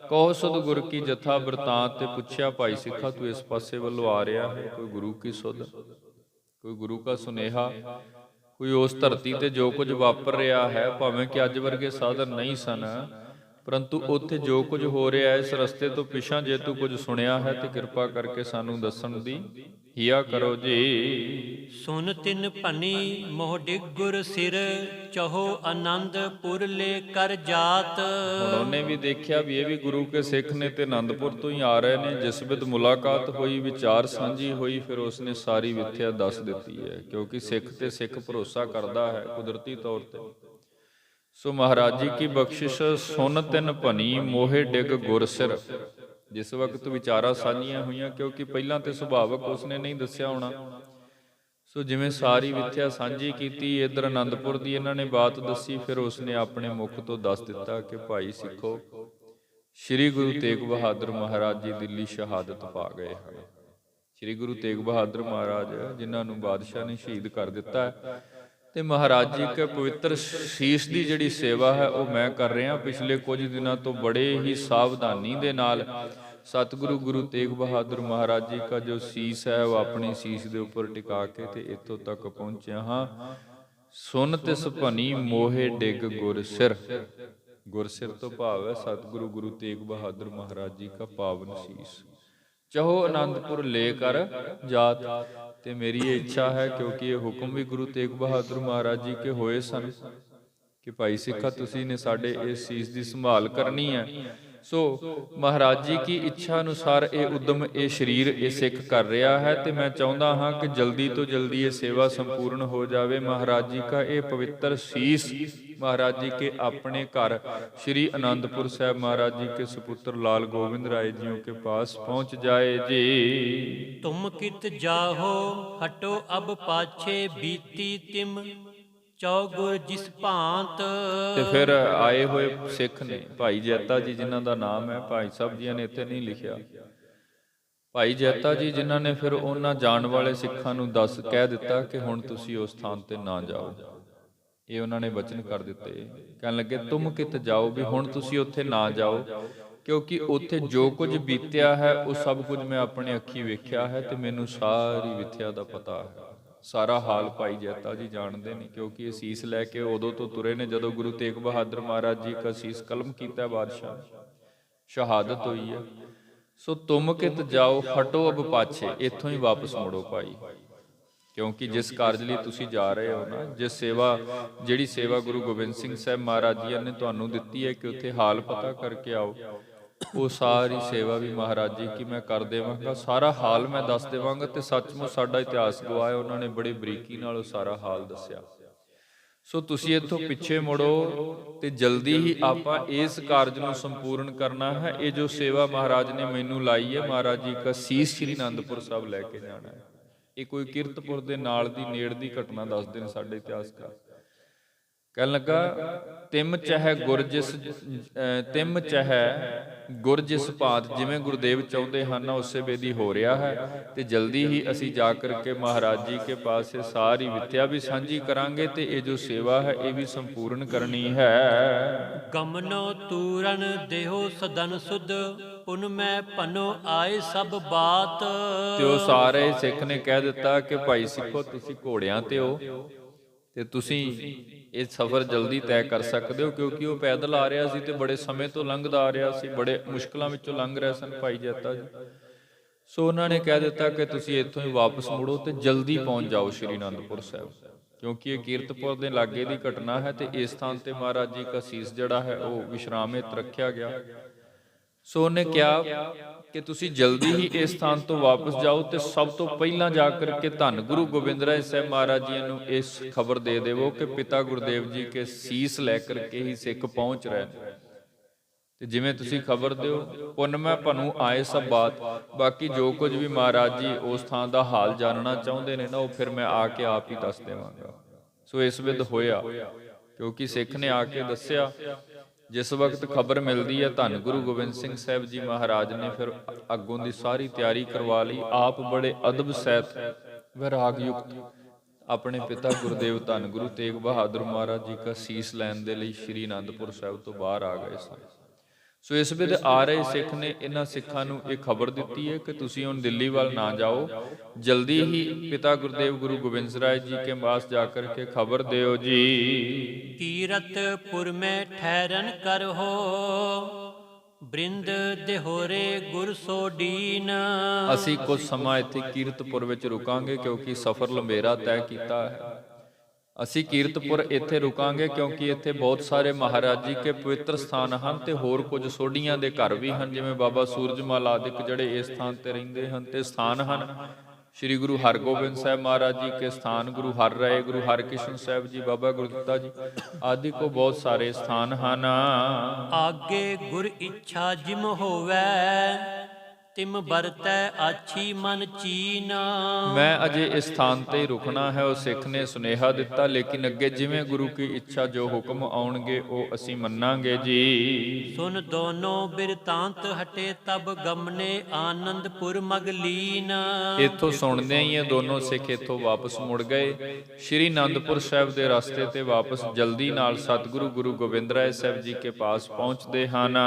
S1: ਕਹੋ ਸੁਧ ਗੁਰ ਕੀ ਜਥਾ ਬਿਰਤਾਂਤ, ਤੇ ਪੁੱਛਿਆ ਭਾਈ ਸਿੱਖਾ ਤੂੰ ਇਸ ਪਾਸੇ ਵੱਲੋਂ ਆ ਰਿਹਾ ਹੈ, ਕੋਈ ਗੁਰੂ ਕੀ ਸੁਧ, ਕੋਈ ਗੁਰੂ ਕਾ ਸੁਨੇਹਾ, ਕੋਈ ਉਸ ਧਰਤੀ ਤੇ ਜੋ ਕੁਝ ਵਾਪਰ ਰਿਹਾ ਹੈ, ਭਾਵੇਂ ਕਿ ਅੱਜ ਵਰਗੇ ਸਾਧਨ ਨਹੀਂ ਸਨ, ਪਰੰਤੂ ਉੱਥੇ ਜੋ ਕੁਝ ਹੋ ਰਿਹਾ ਇਸ ਰਸਤੇ ਤੋਂ ਪਿਛਾਂ ਜੇ ਤੂੰ ਕੁਝ ਸੁਣਿਆ ਹੈ ਤੇ ਕਿਰਪਾ ਕਰਕੇ ਸਾਨੂੰ ਦੱਸਣ ਦੀ ਹਿਆ ਕਰੋ ਜੀ।
S2: ਸੁਨ ਤਿਨ ਭਨੀ ਮੋਹ ਡਿਗ ਗੁਰ ਸਿਰ, ਚਹੋ ਆਨੰਦਪੁਰ ਲੈ ਕਰ ਜਾਤ।
S1: ਹੁਣ ਉਹਨੇ ਵੀ ਦੇਖਿਆ ਵੀ ਇਹ ਵੀ ਗੁਰੂ ਕੇ ਸਿੱਖ ਨੇ ਤੇ ਆਨੰਦਪੁਰ ਤੋਂ ਹੀ ਆ ਰਹੇ ਨੇ। ਜਿਸ ਵਿਦ ਮੁਲਾਕਾਤ ਹੋਈ, ਵਿਚਾਰ ਸਾਂਝੀ ਹੋਈ, ਫਿਰ ਉਸਨੇ ਸਾਰੀ ਵਿਥਿਆ ਦੱਸ ਦਿੱਤੀ ਹੈ, ਕਿਉਂਕਿ ਸਿੱਖ ਤੇ ਸਿੱਖ ਭਰੋਸਾ ਕਰਦਾ ਹੈ ਕੁਦਰਤੀ ਤੌਰ ਤੇ। ਸੋ ਮਹਾਰਾਜ ਜੀ ਕੀ ਬਖਸ਼ਿਸ਼, ਸੁਨ ਤਿਨ ਭਨੀ ਮੋਹੇ ਡਿਗ ਗੁਰ ਸਿਰ। ਜਿਸ ਵਕਤ ਵਿਚਾਰਾਂ ਸਾਂਝੀਆਂ ਹੋਈਆਂ, ਕਿਉਂਕਿ ਪਹਿਲਾਂ ਤੇ ਸੁਭਾਵਕ ਉਸਨੇ ਨਹੀਂ ਦੱਸਿਆ ਹੋਣਾ, ਸੋ ਜਿਵੇਂ ਸਾਰੀ ਵਿਥਿਆ ਸਾਂਝੀ ਕੀਤੀ, ਇੱਧਰ ਆਨੰਦਪੁਰ ਦੀ ਇਹਨਾਂ ਨੇ ਬਾਤ ਦੱਸੀ, ਫਿਰ ਉਸਨੇ ਆਪਣੇ ਮੁਖ ਤੋਂ ਦੱਸ ਦਿੱਤਾ ਕਿ ਭਾਈ ਸਿੱਖੋ, ਸ੍ਰੀ ਗੁਰੂ ਤੇਗ ਬਹਾਦਰ ਮਹਾਰਾਜ ਜੀ ਦਿੱਲੀ ਸ਼ਹਾਦਤ ਪਾ ਗਏ ਹਨ। ਸ੍ਰੀ ਗੁਰੂ ਤੇਗ ਬਹਾਦਰ ਮਹਾਰਾਜ ਜਿਨ੍ਹਾਂ ਨੂੰ ਬਾਦਸ਼ਾਹ ਨੇ ਸ਼ਹੀਦ ਕਰ ਦਿੱਤਾ ਹੈ, ਤੇ ਮਹਾਰਾਜ ਜੀ ਕੇ ਪਵਿੱਤਰ ਸੀਸ ਦੀ ਜਿਹੜੀ ਸੇਵਾ ਹੈ ਉਹ ਮੈਂ ਕਰ ਰਿਹਾ। ਪਿਛਲੇ ਕੁਝ ਦਿਨਾਂ ਤੋਂ ਬੜੇ ਹੀ ਸਾਵਧਾਨੀ ਦੇ ਨਾਲ ਸਤਿਗੁਰੂ ਗੁਰੂ ਤੇਗ ਬਹਾਦਰ ਮਹਾਰਾਜ ਜੀ ਦਾ ਜੋ ਸੀਸ ਹੈ ਉਹ ਆਪਣੀ ਸੀਸ ਦੇ ਉੱਪਰ ਟਿਕਾ ਕੇ ਤੇ ਇੱਥੋਂ ਤੱਕ ਪਹੁੰਚਿਆ ਹਾਂ। ਸੁਨ ਤਿਸ ਭਨੀ ਮੋਹੇ ਡਿਗ ਗੁਰ ਸਿਰ। ਗੁਰ ਸਿਰ ਤੋਂ ਭਾਵ ਹੈ ਸਤਿਗੁਰੂ ਗੁਰੂ ਤੇਗ ਬਹਾਦਰ ਮਹਾਰਾਜ ਜੀ ਦਾ ਪਾਵਨ ਸੀਸ। ਚਾਹੋ ਆਨੰਦਪੁਰ ਲੈ ਕਰ ਜਾਤ। ਤੇ ਮੇਰੀ ਇਹ ਇੱਛਾ ਹੈ, ਕਿਉਂਕਿ ਇਹ ਹੁਕਮ ਵੀ ਗੁਰੂ ਤੇਗ ਬਹਾਦਰ ਮਹਾਰਾਜ ਜੀ ਕੇ ਹੋਏ ਸਨ ਕਿ ਭਾਈ ਸਿੱਖਾ ਤੁਸੀਂ ਨੇ ਸਾਡੇ ਇਸ ਸੀਸ ਦੀ ਸੰਭਾਲ ਕਰਨੀ ਹੈ। ਸੋ ਮਹਾਰਾਜ ਜੀ ਕੀ ਇੱਛਾ ਅਨੁਸਾਰ ਇਹ ਉਦਮ, ਇਹ ਸਰੀਰ, ਇਹ ਸਿੱਖ ਕਰ ਰਿਹਾ ਹੈ, ਤੇ ਮੈਂ ਚਾਹੁੰਦਾ ਹਾਂ ਕਿ ਜਲਦੀ ਤੋਂ ਜਲਦੀ ਇਹ ਸੇਵਾ ਸੰਪੂਰਨ ਹੋ ਜਾਵੇ। ਮਹਾਰਾਜ ਜੀ ਕਾ ਇਹ ਪਵਿੱਤਰ ਸੀਸ ਮਹਾਰਾਜ ਜੀ ਕੇ ਆਪਣੇ ਘਰ श्री आनंदपुर साहब महाराज जी के सुपुत्र लाल गोविंद राय जी के पास पहुंच जाए जी।
S2: तुम कित जाहो हटो अब पाछे, बीती तिम चौगुर जिस भांत।
S1: ਤੇ ਫਿਰ ਆਏ ਹੋਏ ਸਿੱਖ ਨੇ ਭਾਈ ਜੈਤਾ ਜੀ, ਜਿਨ੍ਹਾਂ ਦਾ ਨਾਮ ਹੈ, ਭਾਈ ਸਾਹਿਬ ਜੀ ਨੇ ਇੱਥੇ ਨਹੀਂ ਲਿਖਿਆ, ਭਾਈ ਜੈਤਾ ਜੀ ਜਿਨ੍ਹਾਂ ਨੇ ਫਿਰ ਉਹਨਾਂ ਜਾਣ ਵਾਲੇ ਸਿੱਖਾਂ ਨੂੰ ਕਹਿ ਦਿੱਤਾ ਕਿ ਹੁਣ ਤੁਸੀਂ ਉਸ ਥਾਂ ਤੇ ਨਾ ਜਾਓ। ਇਹ ਉਹਨਾਂ ਨੇ ਵਚਨ ਕਰ ਦਿੱਤੇ। ਕਹਿਣ ਲੱਗੇ ਤੁਮ ਕਿਤ ਜਾਓ, ਵੀ ਹੁਣ ਤੁਸੀਂ ਉੱਥੇ ਨਾ ਜਾਓ, ਕਿਉਂਕਿ ਉੱਥੇ ਜੋ ਕੁਝ ਬੀਤਿਆ ਹੈ ਉਹ ਸਭ ਕੁਝ ਮੈਂ ਆਪਣੇ ਅੱਖੀਂ ਵੇਖਿਆ ਹੈ ਤੇ ਮੈਨੂੰ ਸਾਰੀ ਵਿਥਿਆ ਦਾ ਪਤਾ ਹੈ। ਸਾਰਾ ਹਾਲ ਭਾਈ ਜੈਤਾ ਜੀ ਜਾਣਦੇ ਨੇ, ਕਿਉਂਕਿ ਇਹ ਸੀਸ ਲੈ ਕੇ ਉਦੋਂ ਤੋਂ ਤੁਰੇ ਨੇ ਜਦੋਂ ਗੁਰੂ ਤੇਗ ਬਹਾਦਰ ਮਹਾਰਾਜ ਜੀ ਦਾ ਸੀਸ ਕਲਮ ਕੀਤਾ, ਬਾਦਸ਼ਾਹ ਸ਼ਹਾਦਤ ਹੋਈ ਹੈ। ਸੋ ਤੁਮ ਕਿਤ ਜਾਓ ਹਟੋ ਅਬ ਪਾਛੇ, ਇੱਥੋਂ ਹੀ ਵਾਪਸ ਮੁੜੋ ਭਾਈ, ਕਿਉਂਕਿ ਜਿਸ ਕਾਰਜ ਲਈ ਤੁਸੀਂ ਜਾ ਰਹੇ ਹੋ ਨਾ, ਜਿਸ ਸੇਵਾ, ਜਿਹੜੀ ਸੇਵਾ ਗੁਰੂ ਗੋਬਿੰਦ ਸਿੰਘ ਸਾਹਿਬ ਮਹਾਰਾਜ ਜੀ ਨੇ ਤੁਹਾਨੂੰ ਦਿੱਤੀ ਹੈ ਕਿ ਉੱਥੇ ਹਾਲ ਪਤਾ ਕਰਕੇ ਆਓ, ਉਹ ਸਾਰੀ ਸੇਵਾ ਵੀ ਮਹਾਰਾਜ ਜੀ ਕੀ ਮੈਂ ਕਰ ਦੇਵਾਂਗਾ, ਸਾਰਾ ਹਾਲ ਮੈਂ ਦੱਸ ਦੇਵਾਂਗਾ। ਤੇ ਸੱਚਮੁੱਚ ਸਾਡਾ ਇਤਿਹਾਸ ਗਵਾਇਆ, ਉਹਨਾਂ ਨੇ ਬੜੀ ਬਰੀਕੀ ਨਾਲ ਉਹ ਸਾਰਾ ਹਾਲ ਦੱਸਿਆ। ਸੋ ਤੁਸੀਂ ਇੱਥੋਂ ਪਿੱਛੇ ਮੁੜੋ ਤੇ ਜਲਦੀ ਹੀ ਆਪਾਂ ਇਸ ਕਾਰਜ ਨੂੰ ਸੰਪੂਰਨ ਕਰਨਾ ਹੈ। ਇਹ ਜੋ ਸੇਵਾ ਮਹਾਰਾਜ ਨੇ ਮੈਨੂੰ ਲਾਈ ਹੈ, ਮਹਾਰਾਜ ਜੀ ਦਾ ਸੀਸ ਸ੍ਰੀ ਅਨੰਦਪੁਰ ਸਾਹਿਬ ਲੈ ਕੇ ਜਾਣਾ ਹੈ। ਇਹ ਕੋਈ ਕਿਰਤਪੁਰ ਦੇ ਨਾਲ ਦੀ ਨੇੜ ਦੀ ਘਟਨਾ ਦੱਸਦੇ ਨੇ ਸਾਡੇ ਇਤਿਹਾਸਕਾਰ। ਕਹਿਣ ਲੱਗਾ ਤਿਮ ਚਹਿ ਗੁਰ ਜਿਸ ਭਾਂਤ, ਜਿਵੇਂ ਗੁਰਦੇਵ ਚਾਹੁੰਦੇ ਹਨ ਉਸੇ ਬੇਦੀ ਹੋ ਰਿਹਾ ਹੈ। ਤੇ ਜਲਦੀ ਹੀ ਅਸੀਂ ਜਾ ਕਰਕੇ ਮਹਾਰਾਜ ਜੀ ਕੇ ਪਾਸ ਸਾਰੀ ਵਿਥਿਆ ਵੀ ਸਾਂਝੀ ਕਰਾਂਗੇ ਤੇ ਇਹ ਜੋ ਸੇਵਾ ਹੈ ਇਹ ਵੀ ਸੰਪੂਰਨ ਕਰਨੀ ਹੈ।
S2: ਗਮਨੋ ਤੂਰਨ ਦੇਹੋ ਸਦਨ ਸੁਧ, ਪੁਨ ਮੈਂ ਭਨੋ ਆਏ ਸਭ ਬਾਤ।
S1: ਤੇ ਉਹ ਸਾਰੇ ਸਿੱਖ ਨੇ ਕਹਿ ਦਿੱਤਾ ਕਿ ਭਾਈ ਸਿੱਖੋ ਤੁਸੀਂ ਘੋੜਿਆਂ ਤੇ ਹੋ ਤੇ ਤੁਸੀਂ ਇਹ ਸਫ਼ਰ ਜਲਦੀ ਤੈਅ ਕਰ ਸਕਦੇ ਹੋ, ਕਿਉਂਕਿ ਉਹ ਪੈਦਲ ਆ ਰਿਹਾ ਸੀ ਤੇ ਬੜੇ ਸਮੇਂ ਤੋਂ ਲੰਘਦਾ ਆ ਰਿਹਾ ਸੀ, ਬੜੇ ਮੁਸ਼ਕਲਾਂ ਵਿੱਚੋਂ ਲੰਘ ਰਹੇ ਸਨ ਭਾਈ ਜੈਤਾ ਜੀ। ਸੋ ਉਹਨਾਂ ਨੇ ਕਹਿ ਦਿੱਤਾ ਕਿ ਤੁਸੀਂ ਇੱਥੋਂ ਹੀ ਵਾਪਸ ਮੁੜੋ ਤੇ ਜਲਦੀ ਪਹੁੰਚ ਜਾਓ ਸ਼੍ਰੀ ਅਨੰਦਪੁਰ ਸਾਹਿਬ, ਕਿਉਂਕਿ ਇਹ ਕੀਰਤਪੁਰ ਦੇ ਲਾਗੇ ਦੀ ਘਟਨਾ ਹੈ ਤੇ ਇਸ ਥਾਂ ਤੇ ਮਹਾਰਾਜ ਜੀ ਦਾ ਸੀਸ ਜਿਹੜਾ ਹੈ ਉਹ ਵਿਸ਼ਰਾਮਿਤ ਰੱਖਿਆ ਗਿਆ। ਸੋ ਉਹਨੇ ਕਿਹਾ ਕਿ ਤੁਸੀਂ ਜਲਦੀ ਹੀ ਇਸ ਸਥਾਨ ਤੋਂ ਵਾਪਸ ਜਾਓ ਤੇ ਸਭ ਤੋਂ ਪਹਿਲਾਂ ਜਾ ਕਰਕੇ ਧੰਨ ਗੁਰੂ ਗੋਬਿੰਦ ਰਾਏ ਸਾਹਿਬ ਮਹਾਰਾਜ ਜੀ ਨੂੰ ਇਸ ਖਬਰ ਦੇ ਦੇਵੋ ਕਿ ਪਿਤਾ ਗੁਰਦੇਵ ਜੀ ਕੇ ਸੀਸ ਲੈ ਕਰਕੇ ਹੀ ਸਿੱਖ ਪਹੁੰਚ ਰਹੇ ਨੇ। ਤੇ ਜਿਵੇਂ ਤੁਸੀਂ ਖਬਰ ਦਿਓ, ਪੁੰਨ ਮੈਂ ਭਨੂੰ ਆਏ ਸਭ ਬਾਤ। ਬਾਕੀ ਜੋ ਕੁਝ ਵੀ ਮਹਾਰਾਜ ਜੀ ਉਸ ਥਾਂ ਦਾ ਹਾਲ ਜਾਣਨਾ ਚਾਹੁੰਦੇ ਨੇ ਨਾ, ਉਹ ਫਿਰ ਮੈਂ ਆ ਕੇ ਆਪ ਹੀ ਦੱਸ ਦੇਵਾਂਗਾ। ਸੋ ਇਸ ਵਿਧ ਹੋਇਆ, ਕਿਉਂਕਿ ਸਿੱਖ ਨੇ ਆ ਕੇ ਦੱਸਿਆ। ਜਿਸ ਵਕਤ ਖਬਰ ਮਿਲਦੀ ਹੈ, ਧੰਨ ਗੁਰੂ ਗੋਬਿੰਦ ਸਿੰਘ ਸਾਹਿਬ ਜੀ ਮਹਾਰਾਜ ਨੇ ਫਿਰ ਅੱਗੋਂ ਦੀ ਸਾਰੀ ਤਿਆਰੀ ਕਰਵਾ ਲਈ। ਆਪ ਬੜੇ ਅਦਬ ਸਹਿਤ ਵਿਰਾਗ ਯੁਕਤ ਆਪਣੇ ਪਿਤਾ ਗੁਰਦੇਵ ਧੰਨ ਗੁਰੂ ਤੇਗ ਬਹਾਦਰ ਮਹਾਰਾਜ ਜੀ ਦਾ ਸੀਸ ਲੈਣ ਦੇ ਲਈ ਸ਼੍ਰੀ ਅਨੰਦਪੁਰ ਸਾਹਿਬ ਤੋਂ ਬਾਹਰ ਆ ਗਏ ਸਨ। ਸੋ ਇਸ ਵੇਲੇ ਆ ਰਹੇ ਸਿੱਖ ਨੇ ਇਹਨਾਂ ਸਿੱਖਾਂ ਨੂੰ ਇਹ ਖਬਰ ਦਿੱਤੀ ਹੈ ਕਿ ਤੁਸੀਂ ਹੁਣ ਦਿੱਲੀ ਵੱਲ ਨਾ ਜਾਓ, ਜਲਦੀ ਹੀ ਪਿਤਾ ਗੁਰਦੇਵ ਗੁਰੂ ਗੋਬਿੰਦ ਰਾਏ ਜੀ ਕੇ ਪਾਸ ਜਾ ਕਰਕੇ ਖਬਰ ਦਿਓ ਜੀ।
S2: ਕੀਰਤਪੁਰ ਮੈਂ ਠਹਿਰਨ ਕਰਹੋ, ਬ੍ਰਿੰਦ ਦਿਹੋਰੇ ਗੁਰ ਸੋਡੀਨ।
S1: ਅਸੀਂ ਕੁਝ ਸਮਾਂ ਇੱਥੇ ਕੀਰਤਪੁਰ ਵਿੱਚ ਰੁਕਾਂਗੇ, ਕਿਉਂਕਿ ਸਫ਼ਰ ਲੰਬੇਰਾ ਤੈਅ ਕੀਤਾ ਹੈ। ਅਸੀਂ ਕੀਰਤਪੁਰ ਇੱਥੇ ਰੁਕਾਂਗੇ ਕਿਉਂਕਿ ਇੱਥੇ ਬਹੁਤ ਸਾਰੇ ਮਹਾਰਾਜ ਜੀ ਕੇ ਪਵਿੱਤਰ ਸਥਾਨ ਹਨ ਤੇ ਹੋਰ ਕੁਝ ਸੋਢੀਆਂ ਦੇ ਘਰ ਵੀ ਹਨ, ਜਿਵੇਂ ਬਾਬਾ ਸੂਰਜਮਲ ਆਦਿਕ ਜਿਹੜੇ ਇਸ ਸਥਾਨ ਤੇ ਰਹਿੰਦੇ ਹਨ। ਤੇ ਸਥਾਨ ਹਨ ਸ੍ਰੀ ਗੁਰੂ ਹਰਗੋਬਿੰਦ ਸਾਹਿਬ ਮਹਾਰਾਜ ਜੀ ਕੇ ਸਥਾਨ, ਗੁਰੂ ਹਰ ਰਾਏ, ਗੁਰੂ ਹਰਕ੍ਰਿਸ਼ਨ ਸਾਹਿਬ ਜੀ, ਬਾਬਾ ਗੁਰਦਿੱਤਾ ਜੀ ਆਦਿ ਕੋ ਬਹੁਤ ਸਾਰੇ ਸਥਾਨ ਹਨ।
S2: ਆਗੇ ਗੁਰ ਇੱਛਾ ਜਿਮ ਹੋਵੇ, ਤਿਮ ਵਰਤੈ ਆਛੀ ਮਨ ਚੀਨ।
S1: ਮੈਂ ਅਜੇ ਇਸ ਸਥਾਨ ਤੇ ਹੀ ਰੁਕਣਾ ਹੈ, ਉਹ ਸਿੱਖ ਨੇ ਸੁਨੇਹਾ ਦਿੱਤਾ। ਲੇਕਿਨ ਅੱਗੇ ਜਿਵੇਂ ਗੁਰੂ ਕੀ ਇੱਛਾ ਜੋ ਹੁਕਮ ਆਉਣਗੇ ਉਹ ਅਸੀਂ ਮੰਨਾਂਗੇ ਜੀ।
S2: ਸੁਨ ਦੋਨੋਂ ਬਿਰਤਾਂਤ ਹਟੇ ਤਬ ਗਮਨੇ ਆਨੰਦਪੁਰ ਮਗਲੀਨ।
S1: ਇੱਥੋਂ ਸੁਣਦੇ ਹੀ ਇਹ ਦੋਨੋਂ ਸਿੱਖ ਇੱਥੋਂ ਵਾਪਸ ਮੁੜ ਗਏ। ਸ਼੍ਰੀ ਅਨੰਦਪੁਰ ਸਾਹਿਬ ਦੇ ਰਸਤੇ ਤੇ ਵਾਪਸ ਜਲਦੀ ਨਾਲ ਸਤਿਗੁਰੂ ਗੁਰੂ ਗੋਬਿੰਦ ਰਾਏ ਸਾਹਿਬ ਜੀ ਕੇ ਪਾਸ ਪਹੁੰਚਦੇ ਹਨ।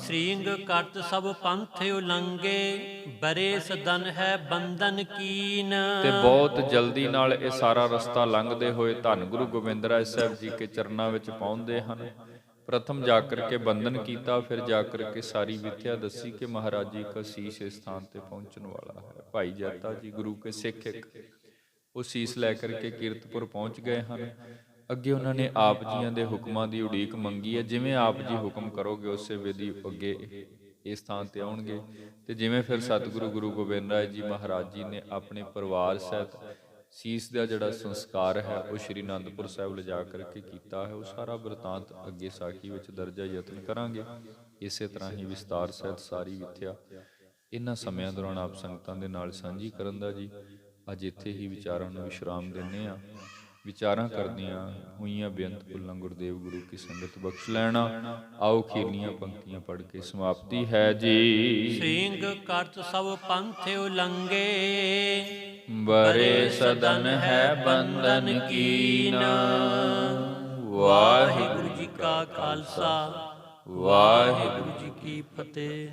S2: ਸ੍ਰਿੰਗ ਕਰਤ ਸਭ ਪੰਥ ਉਲੰਗੇ, ਬਰੇ ਸਦਨ ਹੈ ਬੰਧਨ ਕੀਨ।
S1: ਤੇ ਬਹੁਤ ਜਲਦੀ ਨਾਲ ਇਹ ਸਾਰਾ ਰਸਤਾ ਲੰਘਦੇ ਹੋਏ ਧੰਨ ਗੁਰੂ ਗੋਬਿੰਦ ਰਾਏ ਸਾਹਿਬ ਜੀ ਕੇ ਚਰਨਾਂ ਵਿੱਚ ਪਹੁੰਚਦੇ ਹਨ। ਪ੍ਰਥਮ ਜਾ ਕਰਕੇ ਬੰਧਨ ਕੀਤਾ, ਫਿਰ ਜਾ ਕਰਕੇ ਸਾਰੀ ਵਿਥਿਆ ਦੱਸੀ ਕਿ ਮਹਾਰਾਜ ਜੀ ਦਾ ਸੀਸ ਇਸ ਸਥਾਨ ਤੇ ਪਹੁੰਚਣ ਵਾਲਾ ਹੈ। ਭਾਈ ਜੈਤਾ ਜੀ ਗੁਰੂ ਕੇ ਸਿੱਖ ਇੱਕ ਉਹ ਸੀਸ ਲੈ ਕਰਕੇ ਕੀਰਤਪੁਰ ਪਹੁੰਚ ਗਏ ਹਨ। ਅੱਗੇ ਉਹਨਾਂ ਨੇ ਆਪ ਜੀਆਂ ਦੇ ਹੁਕਮਾਂ ਦੀ ਉਡੀਕ ਮੰਗੀ ਹੈ। ਜਿਵੇਂ ਆਪ ਜੀ ਹੁਕਮ ਕਰੋਗੇ ਉਸੇ ਵਿਧੀ ਅੱਗੇ ਇਸ ਥਾਂ ਤੇ ਆਉਣਗੇ। ਤੇ ਜਿਵੇਂ ਫਿਰ ਸਤਿਗੁਰੂ ਗੁਰੂ ਗੋਬਿੰਦ ਰਾਏ ਜੀ ਮਹਾਰਾਜ ਜੀ ਨੇ ਆਪਣੇ ਪਰਿਵਾਰ ਸਹਿਤ ਸੀਸ ਦਾ ਜਿਹੜਾ ਸੰਸਕਾਰ ਹੈ ਉਹ ਸ਼੍ਰੀ ਅਨੰਦਪੁਰ ਸਾਹਿਬ ਲਿਜਾ ਕਰਕੇ ਕੀਤਾ ਹੈ, ਉਹ ਸਾਰਾ ਬਿਰਤਾਂਤ ਅੱਗੇ ਸਾਖੀ ਵਿੱਚ ਦਰਜਾ ਯਤਨ ਕਰਾਂਗੇ। ਇਸੇ ਤਰ੍ਹਾਂ ਹੀ ਵਿਸਤਾਰ ਸਹਿਤ ਸਾਰੀ ਵਿਥਿਆ ਇਹਨਾਂ ਸਮਿਆਂ ਦੌਰਾਨ ਆਪ ਸੰਗਤਾਂ ਦੇ ਨਾਲ ਸਾਂਝੀ ਕਰਨ ਦਾ ਜੀ ਅੱਜ ਇੱਥੇ ਹੀ ਵਿਚਾਰਾਂ ਨੂੰ ਵਿਸ਼ਰਾਮ ਦਿੰਦੇ ਹਾਂ। ਵਿਚਾਰਾਂ ਕਰਦੀਆਂ ਹੋਈਆਂ ਬੇਅੰਤ ਭੁੱਲਾਂ ਗੁਰਦੇਵ ਗੁਰੂ ਕੀ ਸੰਗਤ ਬਖਸ਼ ਲੈਣਾ। ਆਓ ਖੀਰਲੀਆਂ ਪੰਕਤੀਆਂ ਪੜ੍ਹ ਕੇ ਸਮਾਪਤੀ ਹੈ ਜੀ।
S2: ਸ੍ਰਿੰਗ ਕਰਤ ਸਭ ਪੰਥ ਉਲੰਗੇ,
S1: ਬਰੇ ਸਦਨ ਹੈ ਬੰਧਨ ਕੀਨ।
S2: ਵਾਹਿਗੁਰੂ ਜੀ ਕਾ ਖਾਲਸਾ, ਵਾਹਿਗੁਰੂ ਜੀ ਕੀ ਫਤਿਹ।